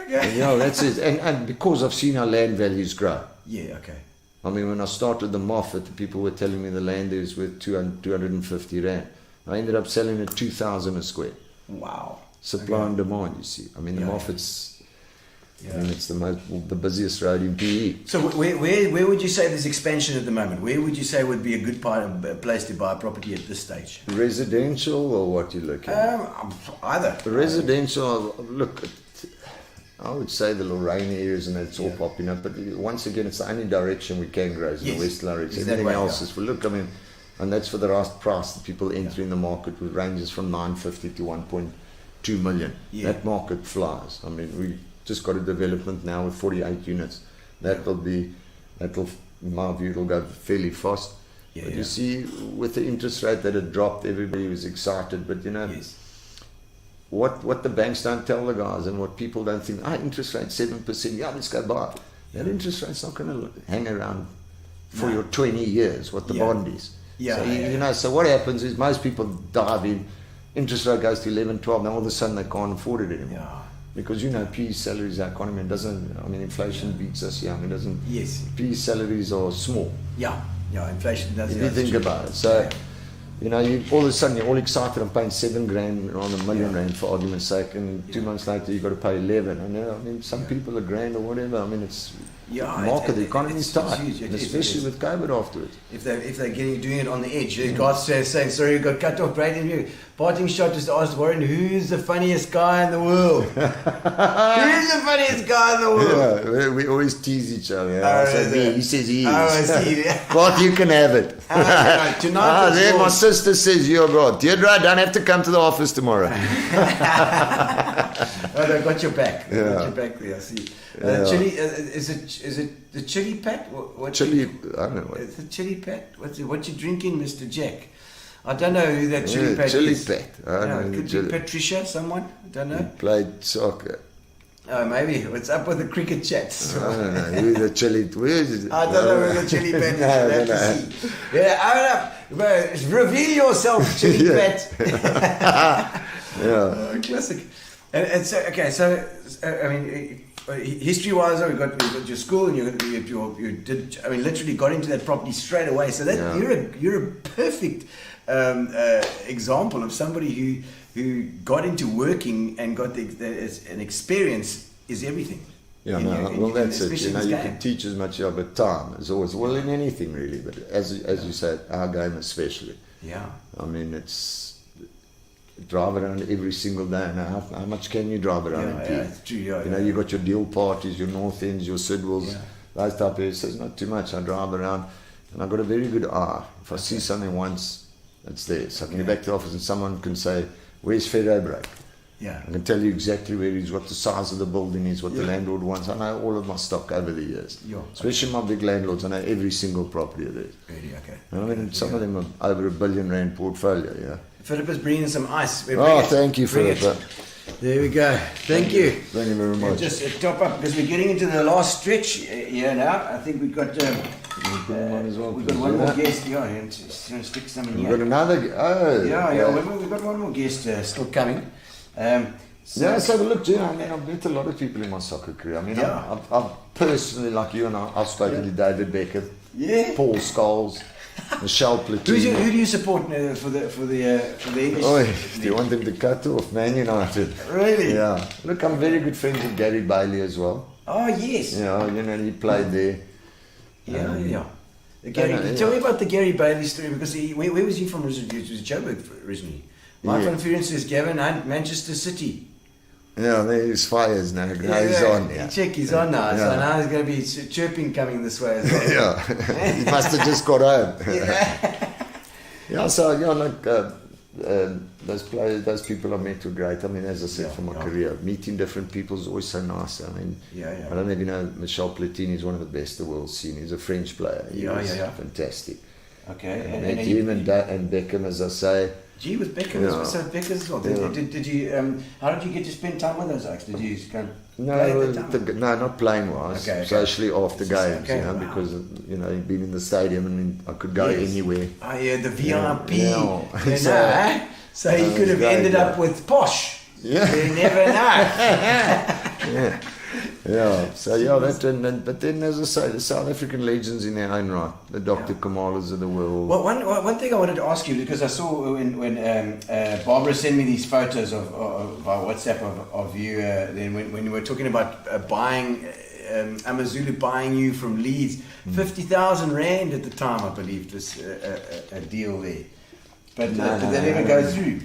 that's it. And because I've seen our land values grow. Yeah. Okay. When I started the Moffat, the people were telling me the land is worth 250 rand. I ended up selling it 2,000 a square. Wow. Supply and demand, you see. The Moffat's, it's the busiest road in PE. So where would you say there's expansion at the moment? Where would you say would be a good place to buy a property at this stage? Residential or what you look at? Either. Residential, look, I would say the Lorraine areas and that's all popping up. But once again, it's the only direction we can graze, the West Lorraine. Everything else is for look. I mean, and that's for the last price that people enter in the market, with ranges from 950 to 1.2 million. That market flies. I mean, we just got a development now with 48 units. That'll in my view, it'll go fairly fast. But you see, with the interest rate that had dropped, everybody was excited. But you know, what the banks don't tell the guys, and what people don't think, interest rate 7%, let's go buy. That interest rate's not going to hang around for your 20 years, what the bond is. You know, so what happens is most people dive in, interest rate goes to 11, 12, and all of a sudden they can't afford it anymore. Because you know, PE salaries, our economy inflation beats us young. It doesn't. PE salaries are small. Inflation does. If you think about it, so you know, all of a sudden you're all excited. I'm paying $7,000 on $1 million rand for argument's sake, and 2 months later you've got to pay 11. And I mean, some people are grand or whatever. I mean, it's market. The economy is tight, and especially with COVID afterwards. If they're doing it on the edge, Garth says, saying, sorry, you got cut off. Great interview. Parting shot just asked Warren, who's the funniest guy in the world? Who's the funniest guy in the world? Yeah, we always tease each other. He says he is. God, you can have it. Tonight there my sister says you're God. Deirdre, I don't have to come to the office tomorrow. They got your back. They got your back there. I see. Chili, is it the chili pat? What chili? I don't know what. It's the chili pat. What you drinking, Mr. Jack? I don't know who that chili pat chili is. Pat. Could be Patricia, someone. I don't know. He played soccer. Oh, maybe. What's up with the cricket chats? I don't know. Who's the chili? Where is it? I don't know who the chili pat is. I don't know. Reveal yourself, chili pat. Classic. And so, okay, so I mean, history-wise, we got your school, and you did. I mean, literally got into that property straight away. So that you're a perfect example of somebody who got into working and got an experience is everything. That's it. You know, you can teach as much, but time is always in anything really. But as you said, our game especially. I mean, it's. Drive around every single day. Now, how much can you drive around in PE? It's true, you know, you got your deal parties, your North Ends, your Sidwells, those type of areas. So it's not too much. I drive around, and I've got a very good eye. If I see something once, it's there. So I can get back to the office, and someone can say, "Where's Ferro Break?" I can tell you exactly where it is, what the size of the building is, what the landlord wants. I know all of my stock over the years. Especially my big landlords. I know every single property of theirs. Really, okay. I mean, some of them are over $1 billion portfolio. Philip is bringing some ice. Thank you, Philip. There we go. Thank you. Thank you very much. Just top up, because we're getting into the last stretch here now. I think we've got we've got one more guest. Stick some in here. We've got another. We've got one more guest still coming. So look, Gino, I mean, I've met a lot of people in my soccer career. I mean, I've personally, like you and I've spoken to David Becker, Paul Scholes, Michelle Platini. Who do you support for the English? Do you want them to cut off? Man United. Really? Yeah. Look, I'm very good friends with Gary Bailey as well. Oh yes. He played there. Tell me about the Gary Bailey story, because where was he from originally? He was Joburg originally. My conference says Gavin Hunt, Manchester City. There's fires now. He's on. Check, he's on now. So now there's going to be chirping coming this way as well. He must have just got home. Those people I met were great. I mean, as I said, for my career, meeting different people is always so nice. I mean, I don't know if you know, Michel Platini is one of the best the world's seen. He's a French player. He was fantastic. Okay. I met him and Beckham, as I say. Gee, with Beckham, so Beckham as well. Did you? How did you get to spend time with those guys? Did you play at the time? No, not playing wise. Socially after games, because he'd been in the stadium and I could go anywhere. Oh yeah, the VIP. So he could have ended up with Posh. You never know. But then, as I say, the South African legends in their own right, the Dr. Kamalas of the world. Well, one thing I wanted to ask you, because I saw when Barbara sent me these photos of via WhatsApp of you, then when you were talking about buying Amazulu buying you from Leeds, 50,000 rand at the time, I believe, was a deal there. But did that ever go through?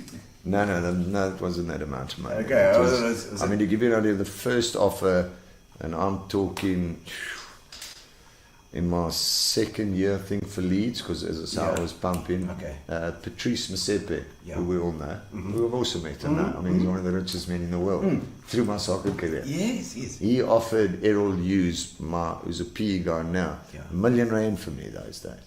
No, it wasn't that amount of money. Okay, It was, I mean, to give you an idea, the first offer, and I'm talking in my second year, I think, for Leeds, because as I said, I was pumping. Okay. Patrice Masepe, who we all know, who have also met him now. I mean, he's one of the richest men in the world through my soccer career. Yes. He offered Errol Hughes, who's a PE guy now, £1 million for me those days,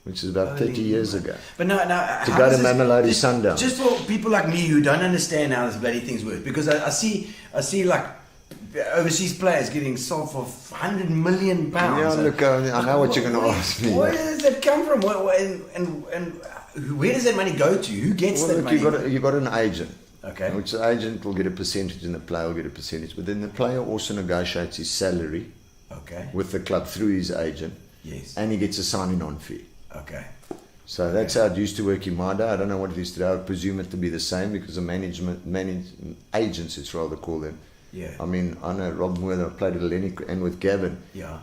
which is about 30 years ago. But no, To go to Mamelodi Sundowns. Just for people like me who don't understand how this bloody things work, because I see like overseas players getting sold for £100 million. Yeah, look, I know what you're going to ask me. Where does that come from? And where does that money go to? Who gets that money? You've got an agent. Okay. Which the agent will get a percentage and the player will get a percentage. But then the player also negotiates his salary with the club through his agent. Yes. And he gets a signing on fee. Okay. So that's how it used to work in my day. I don't know what it is today. I would presume it to be the same because the agents, it's rather called them. Yeah. I mean, I know Rob Moore, I played at Lenny, and with Gavin,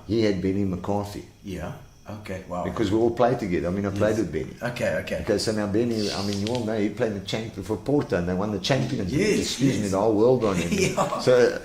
he had Benny McCarthy. Yeah. Okay. Wow. Because we all played together. I mean, I played with Benny. Okay. So now Benny, I mean, you all know, he played the champion for Porto and they won the Champions League. Yes, Excuse me, the whole world on him. So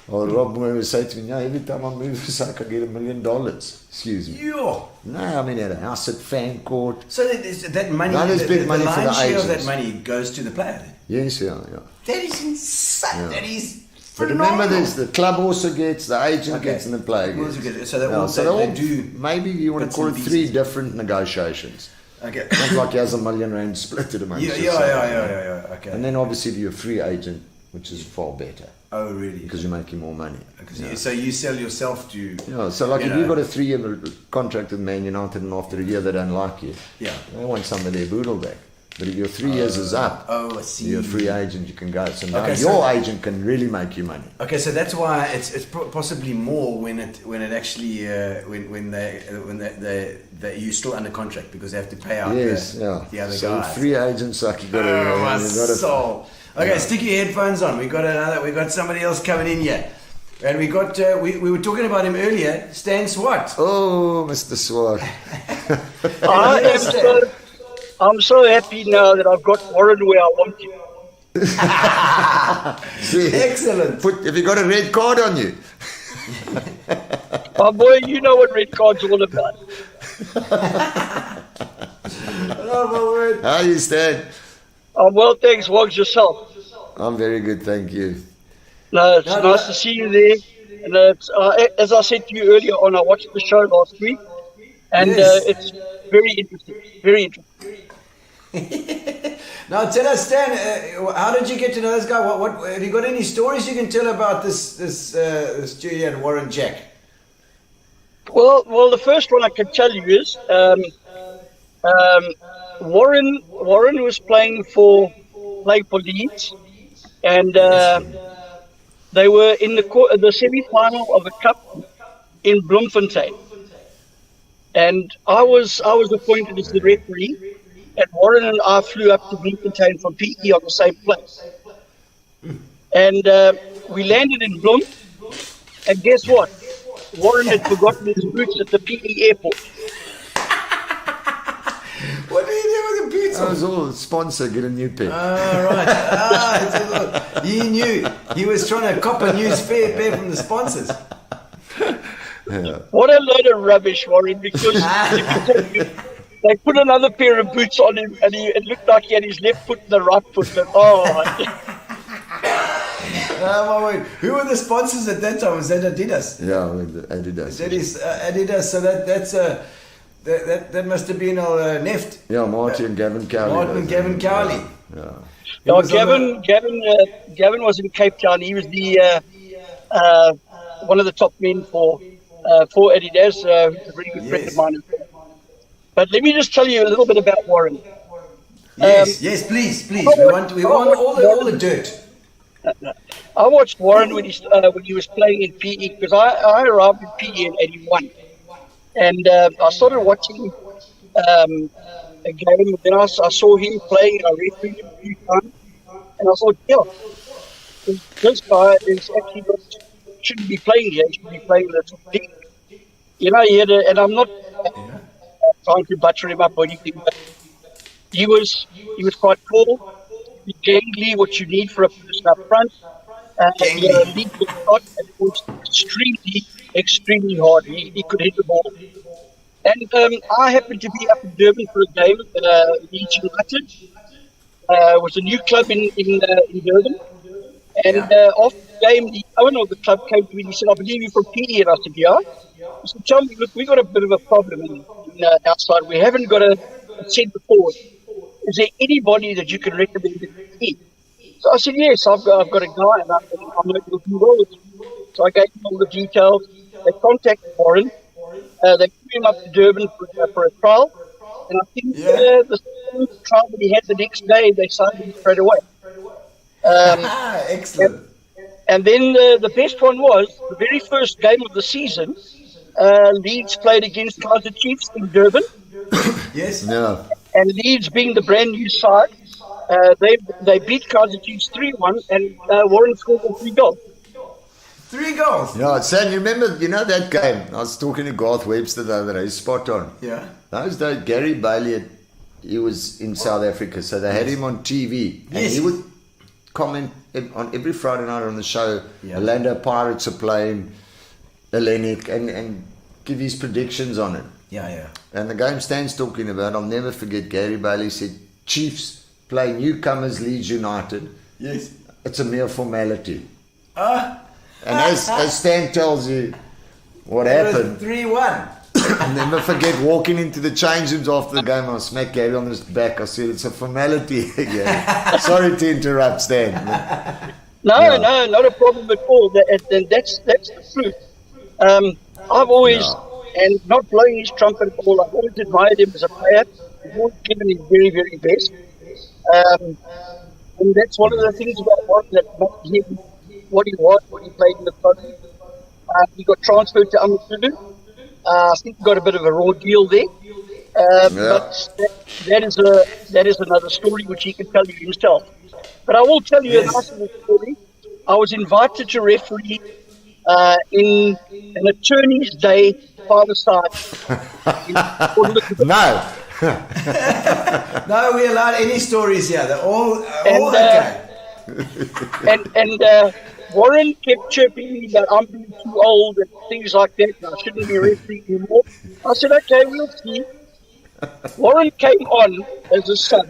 Rob Moore would say to me, every time I move, it's like I get $1 million. Excuse me. Yeah. No, I mean, he had a house at Fan Court. So that money, big money the for the lion's share of agents. that money goes to the player then? Yes, yeah. That is insane. That is But phenomenal. remember, there's the club also gets, the agent gets, and the player gets. So they do. Maybe you want to call it 3 different negotiations. Okay. Not like he has $1 million split it amongst yourself. Yeah. Okay. And then obviously you're a free agent, which is far better. Oh, really? Because you're making more money. So you sell yourself to. Yeah. So like if you've got a 3-year contract with Man United and after a year they don't like you, they want somebody their boodle back. But if your 3 years is up, I see. you're a free agent, you can go. So now your agent can really make you money. Okay, so that's why it's possibly more when it actually when they you're still under contract because they have to pay out the other so guys. Free agents like you got to. Okay, stick your headphones on. We got somebody else coming in here. And we got we were talking about him earlier, Stan Swart. Oh, Mr. Swart. I'm so happy now that I've got Warren where I want him. Excellent. Have you got a red card on you? Oh boy, you know what red card's all about. Oh my word. How are you, Stan? I'm well, thanks. Wogs yourself. I'm very good, thank you. No, it's nice to see you there. And as I said to you earlier on, I watched the show last week, and it's very interesting. Very interesting. Now tell us, Stan, how did you get to know this guy? What have you got any stories you can tell about this Julian Warren Jack? Well, the first one I can tell you is Warren was playing for Leeds, and they were in the semi-final of a cup in Bloemfontein, and I was appointed as the referee. And Warren and I flew up to Bloemfontein from PE on the same place. And we landed in Bloem. And guess what? Warren had forgotten his boots at the PE airport. What did he do with the boots? I was all sponsor, get a new pair. Right. He knew. He was trying to cop a new spare pair from the sponsors. What a load of rubbish, Warren, because they put another pair of boots on him, and it looked like he had his left foot and the right foot. And, my word. Who were the sponsors at that time? Was that Adidas? Yeah, Adidas. That is Adidas. So that must have been Neft. Yeah, Marty and Gavin Cowley. Martin and Gavin Cowley. Yeah. Gavin was in Cape Town. He was the one of the top men for Adidas. A very good friend of mine. But let me just tell you a little bit about Warren. Yes, please. We want all the dirt. I watched Warren when he was playing in PE, because I arrived in PE in '81, and I started watching a game. Then I saw him playing. I refereed him a few times, and I thought, this guy is actually shouldn't be playing here. He should be playing in the top league. He had and I'm not trying to butter him up or anything, but he was quite cool. gangly, what you need for a person up front. Lead was shot, and it was extremely hard. He could hit the ball. And I happened to be up in Durban for a game. Leeds United was a new club in Durban. And after the game, the owner of the club came to me and he said, I believe you're from PE. And I said, yeah. He said, tell me, look, we've got a bit of a problem in outside. We haven't got a centre forward. Is there anybody that you can recommend in PE? So I said, yes, I've got a guy and I know he'll do well with you. So I gave him all the details. They contacted Warren. They flew him up to Durban for a trial. And I think the trial that he had the next day, they signed him straight away. Excellent. And then the best one was the very first game of the season. Leeds played against Kaizer Chiefs in Durban. Yes. No. And Leeds, being the brand new side, they beat Kaizer Chiefs 3-1, and Warren scored 3 goals. 3 goals. Yeah, Sam, you remember, that game? I was talking to Garth Webster the other day. He's spot on. Yeah. Those days, Gary Bailey, he was in South Africa, so they had him on TV. And he would comment on every Friday night on the show. Orlando Pirates are playing Hellenic and give his predictions on it. Yeah. And the game Stan's talking about, I'll never forget, Gary Bailey said, Chiefs play newcomers Leeds United. Yes. It's a mere formality. And as Stan tells you what happened, 3-1. I'll never forget walking into the change rooms after the game. I smacked Gary on his back. I said, it's a formality. Sorry to interrupt, Stan. No, not a problem at all. That's the truth. I've always, and not blowing his trumpet at all, I've always admired him as a player. He's always given his very, very best. And that's one of the things about Warren that made him what he was when he played in the club. He got transferred to Amatulu. I think he got a bit of a raw deal there. But that is another story which he can tell you himself. But I will tell you a nice little story. I was invited to referee in an attorney's day 5-a-side. No. No, we allowed any stories here. They're all okay. And Warren kept chirping me that I'm being too old and things like that, and I shouldn't be refereeing anymore. I said, okay, we'll see. Warren came on as a sub.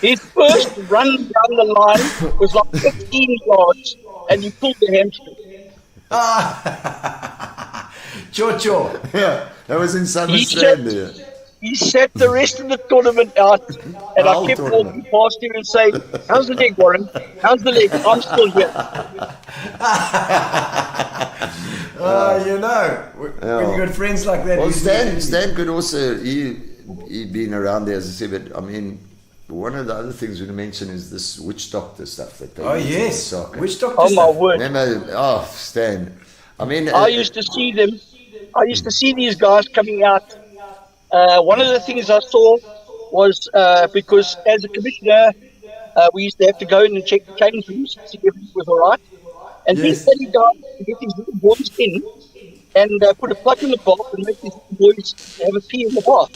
His first run down the line was like 15 yards, and he pulled the hamstring. Cho. Yeah, that was in Summerstrand there. He sat the rest of the tournament out, and I kept walking past him and saying, how's the leg, Warren? How's the leg? I'm still here. When you got friends like that. Well, Stan could also, he'd been around there, as I said, but I mean, one of the other things we mention is this witch doctor stuff that they use in soccer. Witch doctor stuff. Oh, my word. Remember, Stan. I mean, I used to see them. I used to see these guys coming out. One of the things I saw was because as a commissioner, we used to have to go in and check the change rooms to see if everything was all right. And these guys to get these little boys in and put a plug in the bath and make these little boys have a pee in the bath.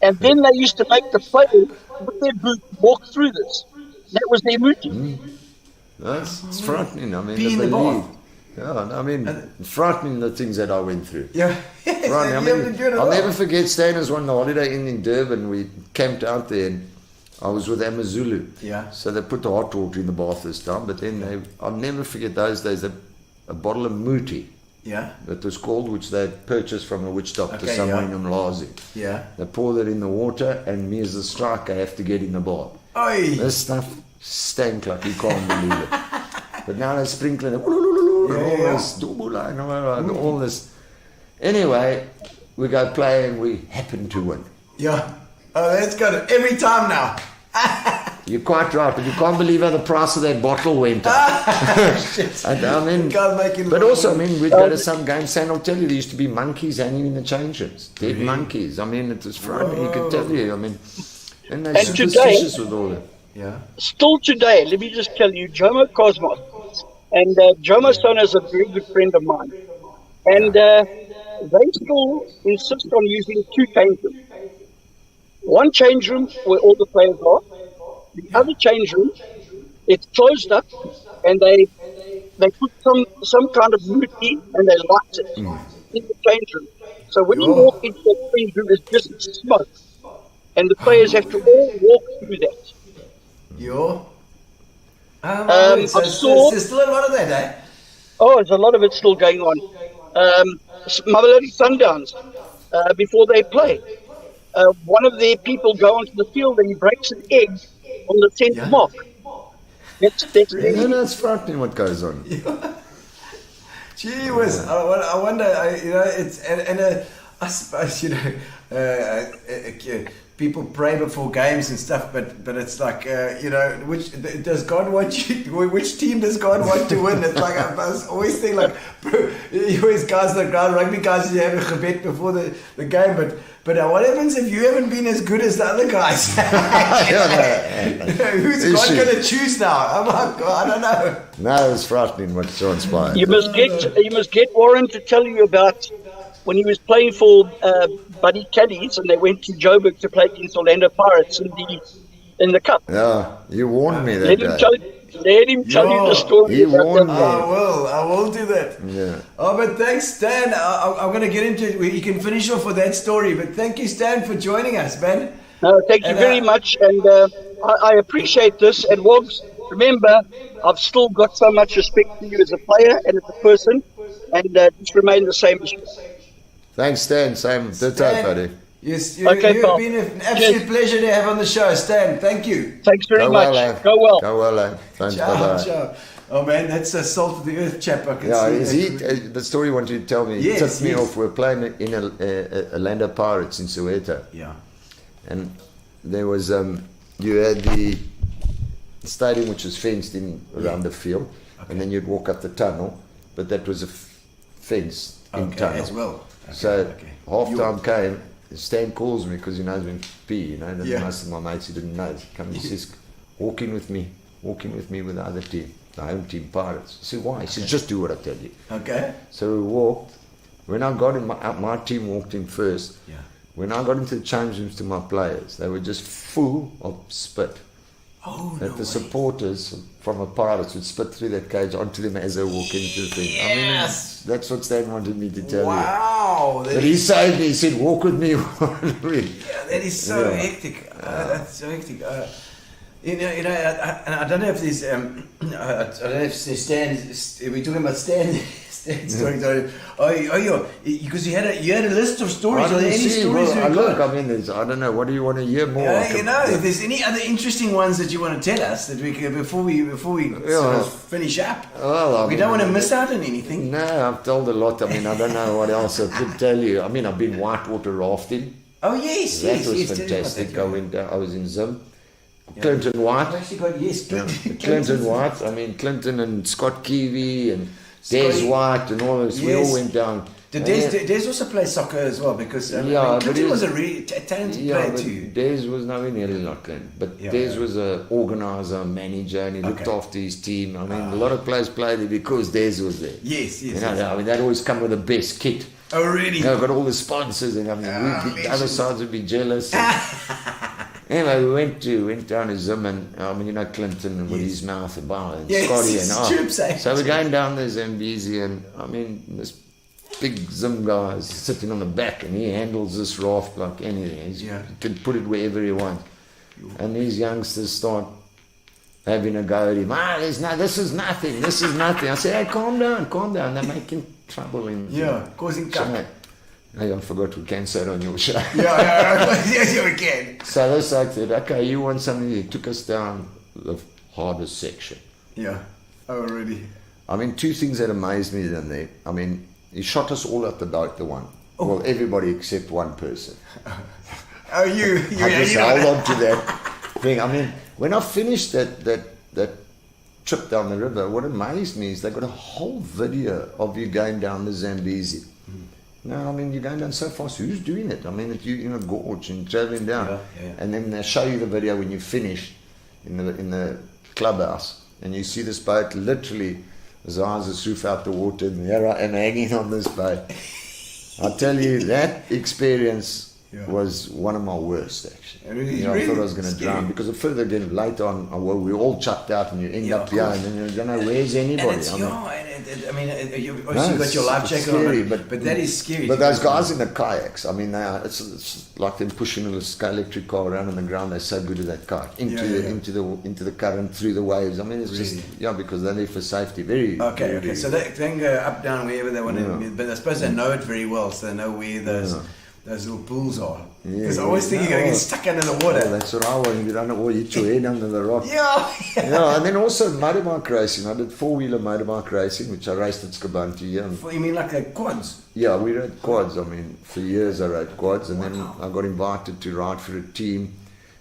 And then they used to make the players with their boot walk through this. That was their routine. It's frightening. I mean, pee in the bath. Yeah, I mean, frightening the things that I went through. Yeah. Right. I mean, I'll never forget staying as one holiday in Durban. We camped out there and I was with Amazulu. Yeah. So they put the hot water in the bath this time, but then I'll never forget those days, a bottle of Muti. Yeah. That was called, which they purchased from a witch doctor somewhere in Umlazi. Yeah. They pour that in the water and me as a striker have to get in the bath. Oi. This stuff stank like you can't believe it. But now they're sprinkling it. All this. Anyway, we go play and we happen to win. Yeah. Oh, that's good. Every time now. You're quite right, but you can't believe how the price of that bottle went up. I mean, but also, I mean, we'd go to some games, and I'll tell you, there used to be monkeys hanging in the change rooms. Dead monkeys. I mean, it was frightening. You could tell you. I mean, and they're superstitious with all that. Yeah. Still today, let me just tell you, Jomo Cosmos. And Jomo's son is a very good friend of mine. And they still insist on using two change rooms. One change room where all the players are, The other change room, it's closed up, and they put some kind of movie and they light it in the change room. So when you walk into the change room, it's just smoke, and the players have to all walk through that. Yo. There's still a lot of that, eh? Oh, there's a lot of it still going on. Mamelodi Sundowns, before they play, one of their people go onto the field and he breaks an egg on the 10th mark. That's It's frightening what goes on. Gee whiz, I wonder, it's, I suppose, people pray before games and stuff, but it's like, which does God want you? Which team does God want to win? It's like I was always think like, you always guys on the ground, rugby guys, you have a gebet before the game, but what happens if you haven't been as good as the other guys? Who's God going to choose now? Oh my God, I don't know. No, it's frightening what transpired. You must get Warren to tell you about when he was playing for Buddy Caddies, and they went to Joburg to play against Orlando Pirates in the cup. Yeah, you warned me that day. Let him tell you the story. He warned me. I will do that. Yeah. Oh, but thanks, Stan. I'm going to get into it. You can finish off with that story. But thank you, Stan, for joining us, man. No, thank you very much, and I appreciate this. And Wogs, remember, I've still got so much respect for you as a player and as a person, and just remain the same as you. Thanks, Stan. Same ditto, buddy. Yes, Okay, you've Bob. been an absolute pleasure to have on the show, Stan. Thank you. Thanks very much. Lad. Go well. Go well, lad. Thanks, bye-bye. Ciao. Oh man, that's a salt of the earth chap. I can Yeah, see. the story you wanted to tell me, Yes, tipped me yes. off. We're playing in Orlando Pirates in Soweto. Yeah. And there was, you had the stadium which was fenced in around the field, and then you'd walk up the tunnel, but that was a fence in tunnel. As well. Okay, So okay. half time came, Stan calls me because he knows me pee, and Yeah. most of my mates he didn't know. He comes and says, walk in with me with the other team, the home team Pirates. I said, why? He said, just do what I tell you. Okay. So we walked. When I got in, my team walked in first. Yeah. When I got into the change rooms to my players, they were just full of spit. Oh, That no the way. supporters from the Pirates would spit through that cage onto them as they walk into the thing. Yes. I mean, that's what Stan wanted me to tell you. Wow. But he saved me. He said, walk with me. Yeah, that is so Yeah. hectic. That's so hectic. I don't know if there's, I don't know if Stan, we're talking about Stan's story. Because you had a list of stories. Are there any stories well, you've look, got? I mean, I don't know. What do you want to hear more? I can- If there's any other interesting ones that you want to tell us that we can, before we sort of finish up, Well, we don't want to miss out on anything. No, I've told a lot. I mean, I don't know what else I could tell you. I mean, I've been whitewater rafting. Oh yes, That yes, was yes, tell me about fantastic. that. I was in Zim. Clinton I've White. actually got yes, Clinton White. I mean, Clinton and Scott Kiwi and Des Scotty. White and all those. We Yes. all went down. Did And Des also play soccer as well? Because Yeah, but Clinton he was was- a really talented Yeah, player but too. Des was nowhere nearly like Clinton. But Yeah, Des yeah. was an organizer, manager, and he looked Okay. after his team. I mean, a lot of players played there because Des was there. Yes, yes. You know, yes. I mean, they'd always come with the best kit. Oh really? You know, got all the sponsors, and I mean, the other legend. sides would be jealous. Anyway, we went down to Zim, and I mean, you know, Clinton with his mouth about and Yes, Scotty it's and troops, eh? So we're going down there, Zambezi, and I mean, this big Zim guy is sitting on the back, and he handles this raft like anything. He can put it wherever he wants. And these youngsters start having a go at him. This is nothing. I say, hey, calm down. They're making trouble in causing so, cup. hey, I forgot we can say it on your show. Yes, we can. So this I said, okay, you want something? He took us down the hardest section. Yeah. Oh really? I mean, two things that amazed me then there. I mean, he shot us all at the one. Well, everybody except one person. Oh, you I just held on to that thing. I mean, when I finished that trip down the river, what amazed me is they got a whole video of you going down the Zambezi. No, I mean, you're going down so fast. Who's doing it? I mean, you in a gorge and traveling down, and then they show you the video when you finish in the clubhouse, and you see this boat literally, his eyes are through out the water, and here I am hanging on this boat. I tell you, that experience was one of my worst, actually. Really? I thought I was going to drown because the further again later on, well, we all chucked out and you end up here and then you don't know where's anybody. You obviously got your life jacket on, but that is scary. But those guys in the kayaks, I mean, it's like them pushing a electric car around on the ground. They're so good at that kayak into the current through the waves. I mean, it's just because they're there for safety. Very okay. So they can go up, down, wherever they want to. But I suppose they know it very well, so they know where those little pools are. Because I always think you're going to get stuck under the water. Oh, that's what I want. You don't know where you hit your head under the rock. Yeah. And then also motorbike racing. I did 4-wheeler motorbike racing, which I raced at Skabanti. You mean like quads? Yeah, we rode quads. I mean, for years I rode quads, and then I got invited to ride for a team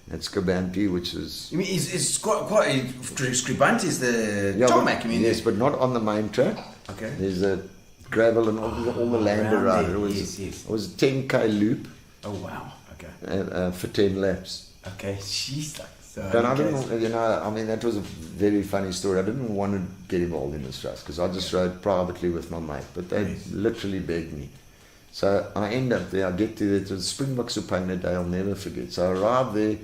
at Skabanti, which is... You mean it's quite Skabanti is the tarmac, you mean? Yes, but not on the main track. Okay. There's a gravel and all the land around. It was a 10k loop. Oh wow! Okay. For 10 laps. Okay, jeez. But I didn't, I mean, that was a very funny story. I didn't want to get involved in this race because I just rode privately with my mate, but they literally begged me. So I end up there. I get to the Springboks Upana Day. I'll never forget. So I arrived there,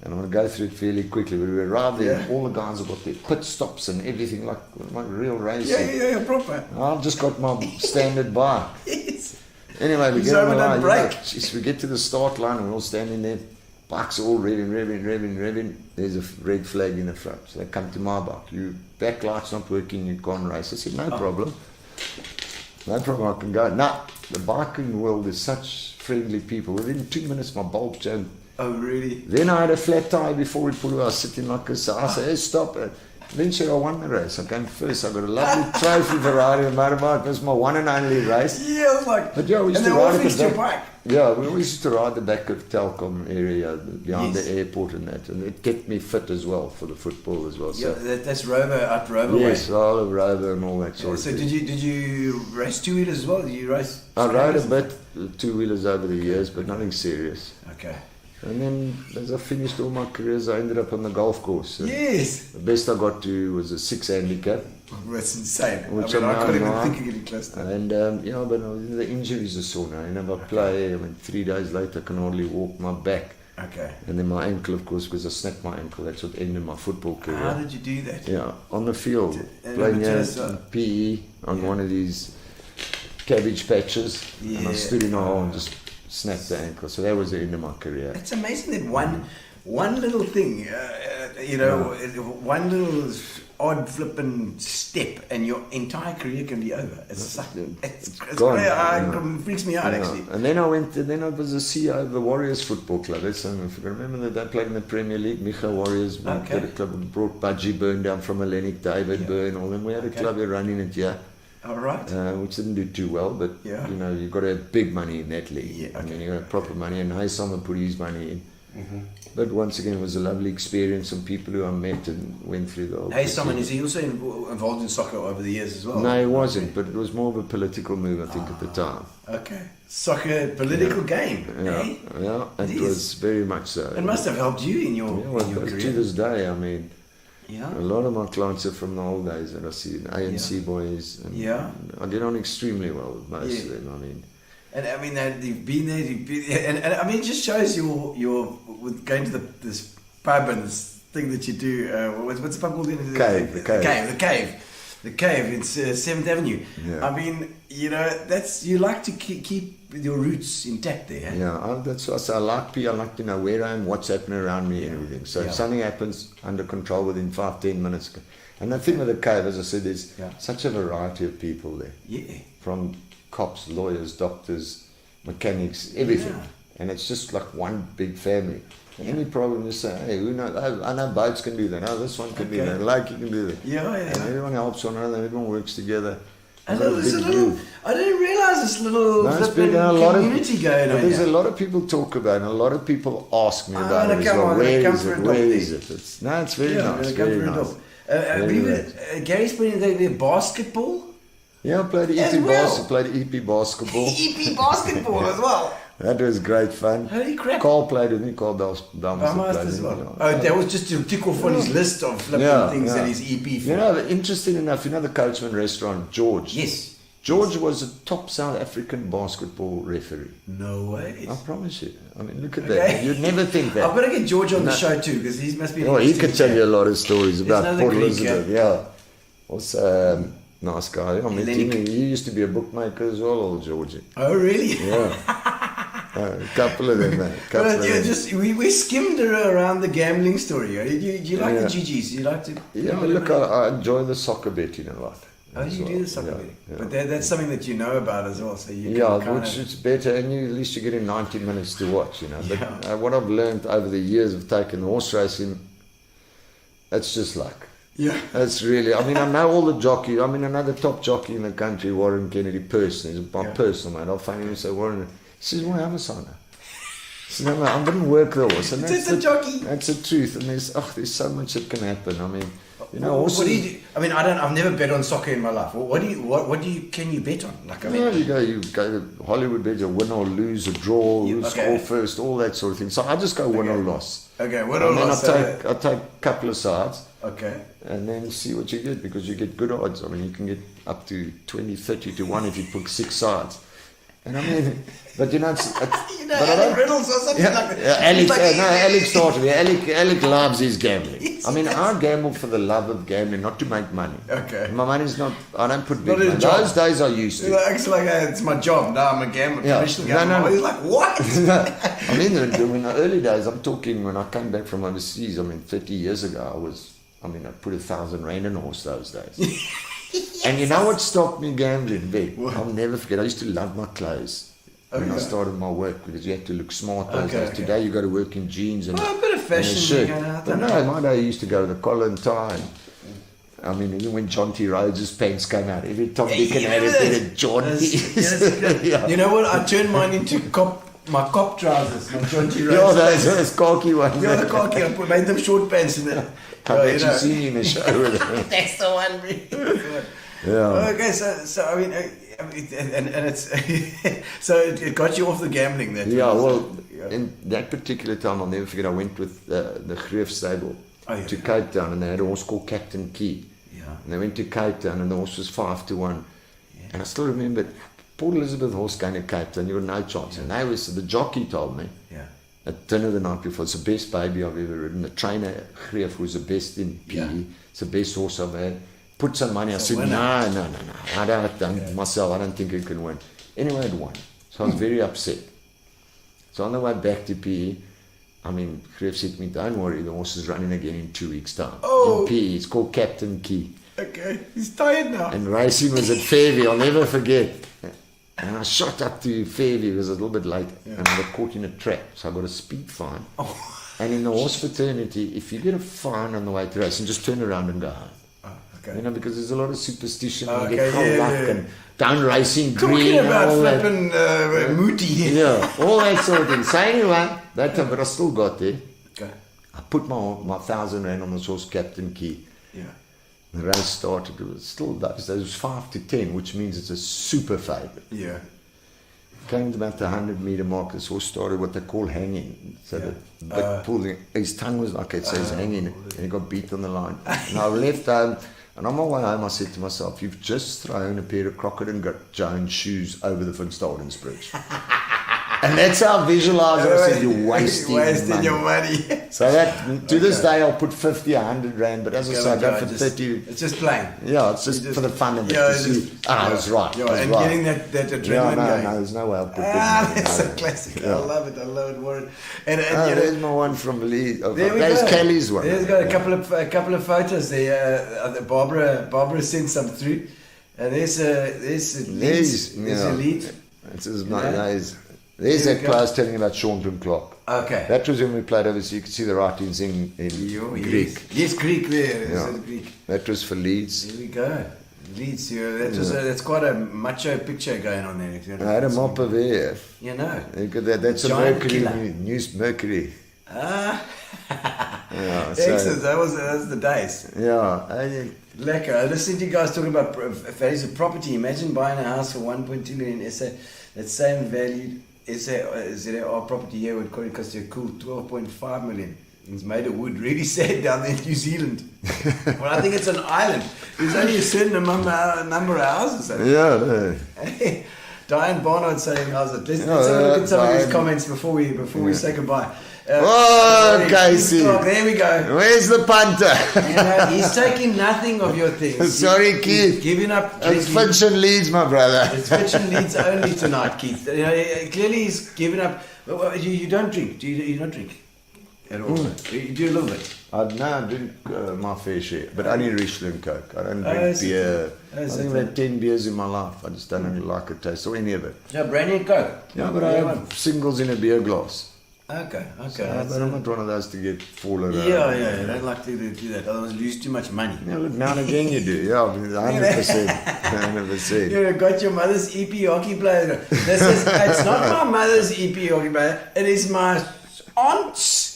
and I'm going to go through it fairly quickly. But we arrived there, and all the guys have got their pit stops and everything like real racing. Yeah, proper. I've just got my standard bike. Yes. Anyway, we get on the line. Break. We get to the start line and we're all standing there. Bikes are all revving. There's a red flag in the front. So they come to my bike. Your backlight's not working, you can't race. I said, no problem. No problem, I can go. Nah, the biking world is such friendly people. Within 2 minutes, my bulb jumped. Oh, really? Then I had a flat tire before we pulled. I was sitting like this. So I said, hey, stop it. Eventually I won the race. I came first. I got a lovely trophy Ferrari and motorbike. It was my one and only race. Yeah, it was like... But we used to ride at the back. We always used to ride the back of Telkom area behind the airport and that. And it kept me fit as well for the football as well. So that's Rover yes, way. all of Rover and all that sort of so thing. did you race two-wheelers as well? Did you race... I rode a bit two-wheelers over the years, but nothing serious. Okay. And then as I finished all my careers, I ended up on the golf course. Yes. The best I got to was a 6 handicap. That's insane. Which I can't even think of getting close to that. And, but the injuries are sore now. And if I play, 3 days later, I can hardly walk my back. Okay. And then my ankle, of course, because I snapped my ankle. That's what ended my football career. How did you do that? Yeah, on the field. Playing PE on one of these cabbage patches. Yeah. And I stood in a hole and just snapped the ankle. So that was the end of my career. It's amazing that one little thing, one little odd flipping step and your entire career can be over. It's gone. It freaks me out actually. And then I was the CEO of the Warriors Football Club. If you remember that they played in the Premier League, Micha Warriors, we had a club, brought Budgie Byrne down from Hellenic, David Byrne, all them. We had a club here running it, All right. Which didn't do too well, but you've got to have big money in that league. Yeah, okay. I mean, you got to have proper money, and Haysama put his money in. Mm-hmm. But once again, it was a lovely experience, and people who I met and went through the whole... Haysama, is he also involved in soccer over the years as well? No, he wasn't, but it was more of a political move, I think, at the time. Okay. Soccer, political game, eh? Yeah, it was very much so. It must have helped you in your career. To this day, I mean... Yeah. A lot of my clients are from the old days that I see, ANC boys. And I get on extremely well with most of them, I mean. And I mean, you've been there, and I mean, it just shows your with going to this pub and this thing that you do. What's the pub called? The Cave. It's 7th Avenue. Yeah. I mean, that's, you like to keep your roots intact there. Yeah, that's what I say. I like to know where I am, what's happening around me, and everything. So if something happens, under control within 5-10 minutes. And the thing with the Cave, as I said, there's such a variety of people there. Yeah. From cops, lawyers, doctors, mechanics, everything. Yeah. And it's just like one big family. And any problem, you say, hey, who knows? I know boats can do that. Oh, this one can do that. Lake can do that. And everyone helps one another. Everyone works together. And there's a little, I didn't realize this little community going on. There's a lot of people talk about it, and a lot of people ask me about it as well. Where is it? It's very nice. Very nice. Gary's playing the basketball? Yeah, I played EP basketball. EP basketball as well. That was great fun. Holy crap. Carl played with me, Carl Dalmas as well. Oh, that was just to tick off on his list of flipping things that his EP for. Interesting enough, the Coachman restaurant, George. Yes. George was a top South African basketball referee. No way. I promise you. I mean, look at Okay. that. You'd never think that. I've got to get George on the show too, because he must be. Oh, he could tell you a lot of stories about another Port Greek, Elizabeth. Yeah. Also, nice guy. I mean, Hellenic. he used to be a bookmaker as well, old Georgie. Oh, really? Yeah. A couple of them, man. Well, we skimmed around the gambling story. Do you like the GGs? Do you like to? Yeah, look, I enjoy the soccer betting a lot. Oh, you do the soccer betting, but that's something that you know about as well. So you can which it's better, and at least you're getting 90 minutes to watch, you know. But what I've learned over the years of taking horse racing, it's just luck. Yeah. It's really, I mean, I know all the jockeys. I mean, another top jockey in the country, Warren Kennedy, personally, is my personal mate. I'll find him and say, Warren, he says, why am I son? He says, no, I didn't work the horse. And It's a jockey. That's the truth. And there's so much that can happen. I mean, you know, What horses, do you do? I mean, I've never bet on soccer in my life. Can you bet on? Like, I mean, you go to Hollywood bet, you win or lose, a draw, who score first, all that sort of thing. So I just go win or loss. Okay, win or loss. I take a couple of sides. Okay. And then see what you get, because you get good odds. I mean, you can get up to 20, 30 to 1 if you put 6 sides. And I mean, but you know, Alec Reynolds or something like that. Alex started. Alec loves his gambling. I mean, I gamble for the love of gambling, not to make money. Okay. My money's not. I don't put big Not a money. job. Those days I used to. It's like it's my job. No, I'm a gambler, professional gambler. No. He's like, what? I mean, in the early days, I'm talking when I came back from overseas. I mean, 30 years ago, I put 1,000 rand in a horse those days. And you know what stopped me gambling, Vic? I'll never forget. I used to love my clothes when I started my work, because you had to look smart those days. Okay. Today you got to work in jeans and A bit of fashion. and a shirt. You know, But no, my day I used to go to the collar and tie. I mean, even when John T. Rhodes' pants came out, every Tom, Dick and Harry did a John T. Yeah. You know what? I turned mine into my cop trousers, my John T. Rhodes. Yeah, those khaki ones. Yeah, the khaki. I made them short pants in there. I've actually seen you in the show with them. That's the one. Really. Yeah. Okay, so I mean, and it's so it got you off the gambling then. Yeah, well, in that particular time, I'll never forget, I went with the Greef stable to Cape Town, and they had a horse called Captain Key. Yeah. And they went to Cape Town, and the horse was 5-1. Yeah. And I still remember, Port Elizabeth horse going to Cape Town, you got no chance. And the jockey told me, at dinner the night before, it's the best baby I've ever ridden. The trainer, Greef, was the best in PE. It's the best horse I've had. Put some money. I said, no. I don't think it can win. Anyway, it won. So I was very upset. So on the way back to PE, Greef said to me, don't worry, the horse is running again in 2 weeks' time. In PE, it's called Captain Key. Okay, he's tired now. And racing was at Fairview, I'll never forget. And I shot up to Fairview, it was a little bit late, and I got caught in a trap, so I got a speed fine. And in the horse fraternity, if you get a fine on the way to racing, just turn around and go home. Okay. You know, because there's a lot of superstition, you get cold luck, and down racing green. Talking about all flipping Moody. Yeah, all that sort of thing. So anyway, that time, but I still got there. Okay. I put my 1,000 rand on the horse, Captain Key. Yeah. The race started, it was still those days, it was 5-10, which means it's a super favourite. Yeah. Came to about the 100-metre mark, this horse started what they call hanging. So the bit pulling, his tongue was like it says hanging, and he got beat on the line. And I left home, and on my way home I said to myself, you've just thrown a pair of Crockett and Jones shoes over the Van Stadens Bridge. And that's how I visualise it. I said, you're wasting your money. So that, to this day, I'll put 50, 100 rand, but as I said, I go for 30. It's just plain. Yeah, it's just for the fun of it. To see, I was right. Yeah, and getting that adrenaline going. No, there's no way I'll put that's a classic. Yeah. I love it, Warren. And there's my one from Lee. There's Kelly's one. There's got a couple of photos there. Barbara sent some through. There's a lead. This is my There's that player I was telling you about, Shaunton Clark. Okay. That was when we played overseas. You could see the writings in Greek. Yes, Greek there. Yeah. Greek. That was for Leeds. There we go. Leeds, that's quite a macho picture going on there. I had a mop of air. You know. That's a Mercury, News Mercury. Excellent. That was the days. Yeah. Lekker. I listened to you guys talking about values of property. Imagine buying a house for 1.2 million SA. That same value ZAR property here would cost you a cool 12.5 million It's made of wood. Really sad down there in New Zealand. Well, I think it's an island. There's only a certain number of houses. Yeah. Diane Barnard saying, how's it? Let's have a look at some of these comments before we say goodbye. Casey. There we go. Where's the punter? He's taking nothing of your things. Sorry, Keith. He's giving up. It's Finch and Leeds, my brother. It's Finch and Leeds only tonight, Keith. Clearly he's giving up. You don't drink. Do you don't drink at all? You do a little bit. I drink my fair share, but only Riesling Coke. I don't drink beer. I think I've had 10 beers in my life. I just don't really like the taste or any of it. Yeah, brandy and Coke. Yeah, but I have singles in a beer glass. Okay. So, but I'm not one of those to get full around. Yeah. I don't like to do that. Otherwise, lose too much money. Yeah, but now and again you do. Yeah, 100%. 100%. You got your mother's EP hockey player. It's not my mother's EP hockey player. It is my aunt's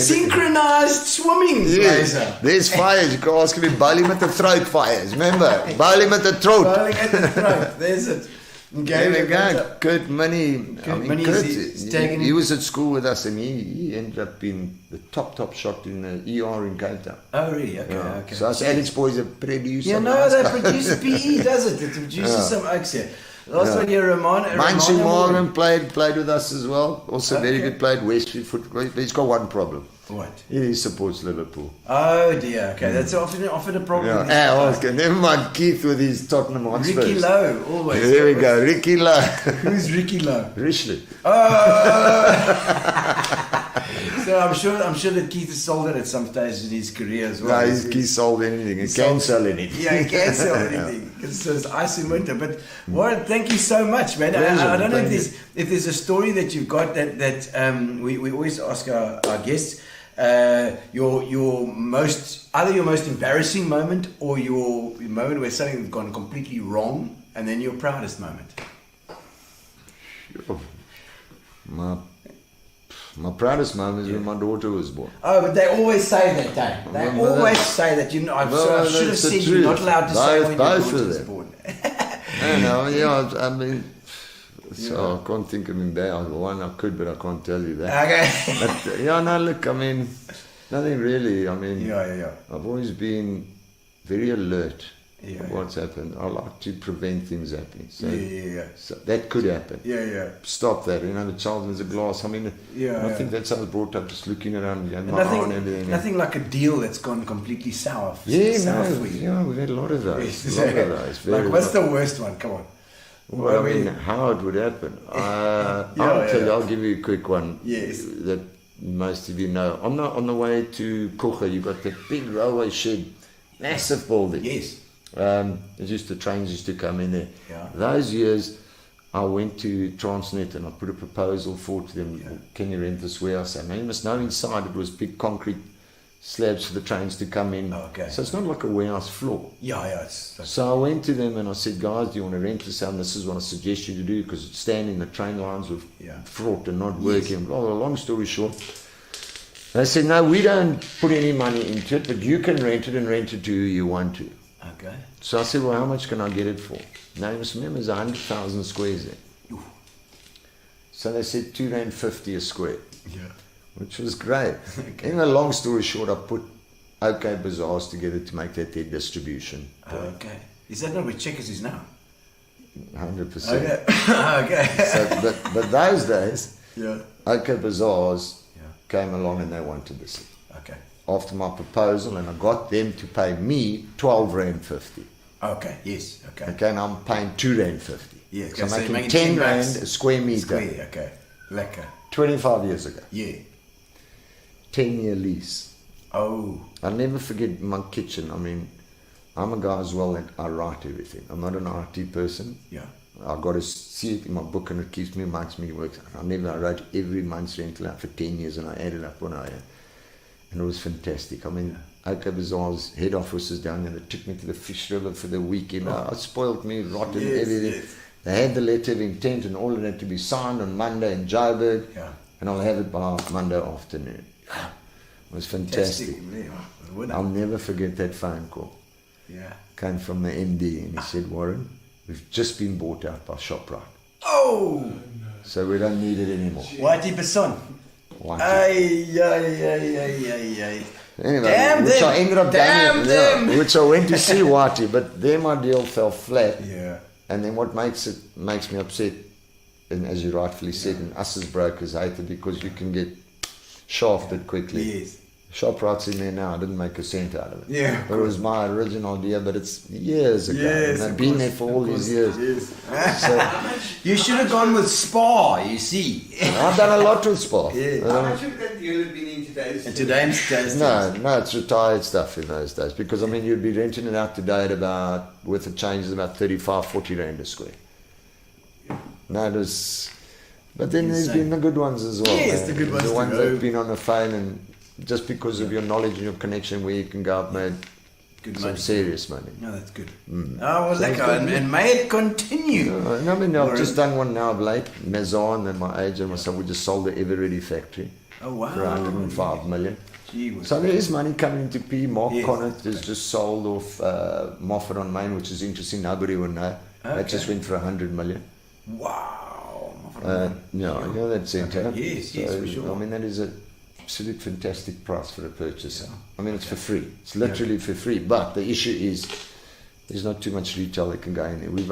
synchronized swimming blazer. There's fires. You can ask me, bowl him at the throat fires. Remember? Bowl him at the throat. Bowling at the throat. There's it. There we go. Kurt Minnie. Kurt, he was at school with us and he ended up being the top shot in the ER in Cape Town. Oh, really? Okay. So us Alex boys have produced. Yeah, no, they produce PE, does it? It produces some oaks here. Last one here, Mansi Morgan played with us as well. Also very good, played Westfield football. He's got one problem. What? He supports Liverpool. Oh dear, okay. That's often a problem. Okay. Never mind Keith with his Tottenham Hotspurs. Ricky Lowe, always. There we go, Ricky Lowe. Who's Ricky Lowe? Richley. So I'm sure that Keith has sold it at some stage in his career as well. No, he's sold anything. He can sell anything. Yeah, he can sell anything. It's ice in winter. But Warren, thank you so much, man. I don't know if there's a story that you've got that we always ask our guests. Your most embarrassing moment or your moment where something has gone completely wrong, and then your proudest moment. My proudest moment is when my daughter was born. Oh, but they always say that, Dave. They always say that. I should have said you're not allowed to say when your daughter was born. I mean, so I can't think of embarrassing one. I could, but I can't tell you that. Okay. But look, I mean, nothing really. I mean, I've always been very alert Yeah, of what's happened. I like to prevent things happening. So, yeah. so that could happen. Yeah. Stop that. You know, the child is a glass. I mean, I think that's how I was brought up, just looking around and my eye and everything. Nothing like a deal that's gone completely sour. We've had a lot of those. Like, what's the worst one? Come on. Well, I mean, how it would happen. I'll give you a quick one. Yes. That most of you know. On the way to Kocha, you've got the big railway shed, massive building. Yes. The trains used to come in there. Yeah. Those years, I went to Transnet and I put a proposal forward to them. Yeah. Can you rent this warehouse? Now you must know inside it was big concrete slabs for the trains to come in. Okay. So it's not like a warehouse floor. Yeah. So I went to them and I said, guys, do you want to rent this out? And this is what I suggest you to do, because standing the train lines were fraught and not working. Blah, blah, long story short, they said, no, we don't put any money into it, but you can rent it and rent it to who you want to. Okay. So I said, well, how much can I get it for? Now you must remember there's 100,000 squares there. Ooh. So they said £2.50 a square. Yeah. Which was great. Okay. In a long story short, I put OK Bazaars together to make that their distribution point. Okay. Is that not where Checkers is now? 100%. Okay. But those days, Yeah. OK Bazaars came along and they wanted this. Okay. After my proposal, and I got them to pay me £12.50. Okay. Yes. Okay. Okay, and I'm paying £2.50. Yeah. So So I'm you're making making 10 rand a square meter. Square. Okay. Lekker. 25 years ago. Yeah. 10-year lease. Oh. I'll never forget my kitchen. I mean, I'm a guy as well that I write everything. I'm not an IT person. Yeah. I've got to see it in my book and it keeps me, makes me work. I wrote every month's rental out for 10 years and I added up when I had. And it was fantastic. I mean, OK Bazaar's head office is down there. They took me to the fish river for the weekend. It spoiled me, rotten everything. Yes. They had the letter of intent and all of that to be signed on Monday in Joburg. Yeah. And I'll have it by Monday afternoon. It was fantastic. I'll never forget that phone call. Yeah. Came from the MD and he said, Warren, we've just been bought out by ShopRite. Oh. So we don't need it anymore. Whitey Besson. One. Anyway, Damn which them. I ended up Damn down, them. which I went to see Whitey, but there my deal fell flat. Yeah. And then what makes me upset, and as you rightfully said, and us as brokers hate it because you can get shafted quickly. Yes. ShopRite's in there now. I didn't make a cent out of it. Yeah. But it was my original idea, but it's years ago. Yes, and I've of been course, there for all of these course, years. yes. So You should have gone with Spa, you see. I've done a lot with Spa. Yeah. How much of that deal have been in today's? And today's No, it's retired stuff in those days because I mean you'd be renting it out today at about, with the changes, about 35, 40 rand a square. No, there's, but then there's been the good ones as well. Yes, man. the good ones The to ones go. that have been on the phone and just because of your knowledge and your connection where you can go out made Good some money. serious money. No, that's good. Oh, well, So it's lekker. good. And may it continue. And I mean, I've just done one now of late, Maison, and my agent and myself, we just sold the Everready factory Oh, wow. for 105 million. Gee whiz. So there is money coming into P. Mark Yes. Connett has just sold off Moffat on Main, which is interesting. Nobody will know. That Okay. just went for 100 million. Wow. Yeah, you know that centre. Okay, yes, yes, for sure. I mean, that is a absolute fantastic price for a purchaser. I mean, it's for free. It's literally for free. But the issue is there's not too much retail that can go in there. We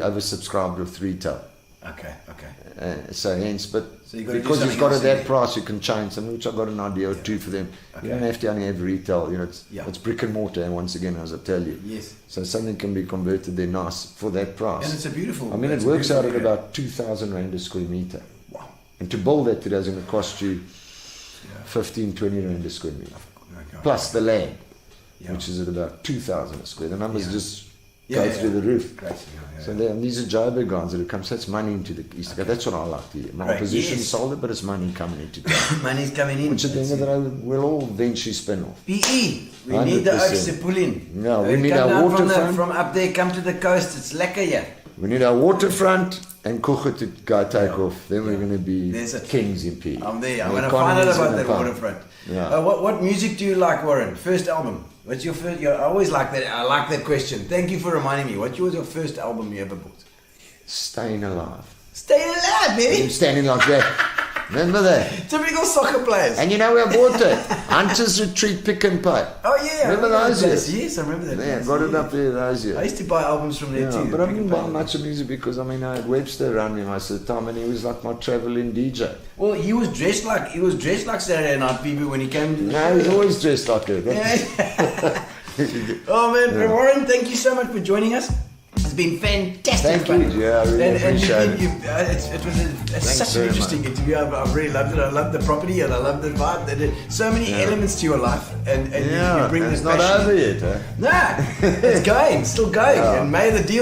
oversubscribed with retail. Okay, okay. So hence, but So you gotta do because it's something got else at that in price, you can change something, which I've got an idea or two for them. Okay. You don't have to only have retail, you know, Yeah. it's brick and mortar, and once again, as I tell you. Yes. So something can be converted there nice for that price. And it's a beautiful. I mean, it it's a works out at beautiful about 2,000 rand a square meter. Wow. And to build that today is going to cost you 15, 20 rand a square meter. Okay. Plus the land, Yeah. which is at about 2,000 a square. The numbers just Yeah, go yeah, through the roof. Great. Yeah, So these are Joburg guys that have come. So it's money into the East. That's what I like to hear. My Right, opposition yes. sold it, but it's money coming into town. Money's coming in. Which at the end of the day, we'll all eventually spin off. PE. We need the 100%. oaks to pull in. Yeah, we need come our down waterfront. from up there, come to the coast. It's lekker here. We need our waterfront and Kucha to go take off. Then we're going to be There's it. kings in P. I'm there. I'm The going to find out economy's about gonna that pump. waterfront. Yeah. What music do you like, Warren? First album. What's your first? I always like that. I like that question. Thank you for reminding me. What was your first album you ever bought? Staying alive. Stay alive, I'm baby. standing like that. Remember that? Typical soccer players. And you know where I bought it? Hunter's Retreat Pick and Pay. Oh yeah. Remember those years? Yes, I remember that. Yeah, place, got it yeah. up there those years. I used to buy albums from there too. But I Pick didn't and buy Pay. much of music because I mean I had Webster around me most of the time, and he was like my traveling DJ. Well, he was dressed like Saturday Night Fever when he came to the No, he's always dressed like that. Yeah. Oh man, Warren, thank you so much for joining us. It's been fantastic. Thank you. Yeah, I really appreciate it. It was such an very interesting interview. I've really loved it. I love the property and I love the vibe. So many elements to your life, and you bring it's this not passion. over yet, huh? Nah, it's going, still going, Yeah. and may the deal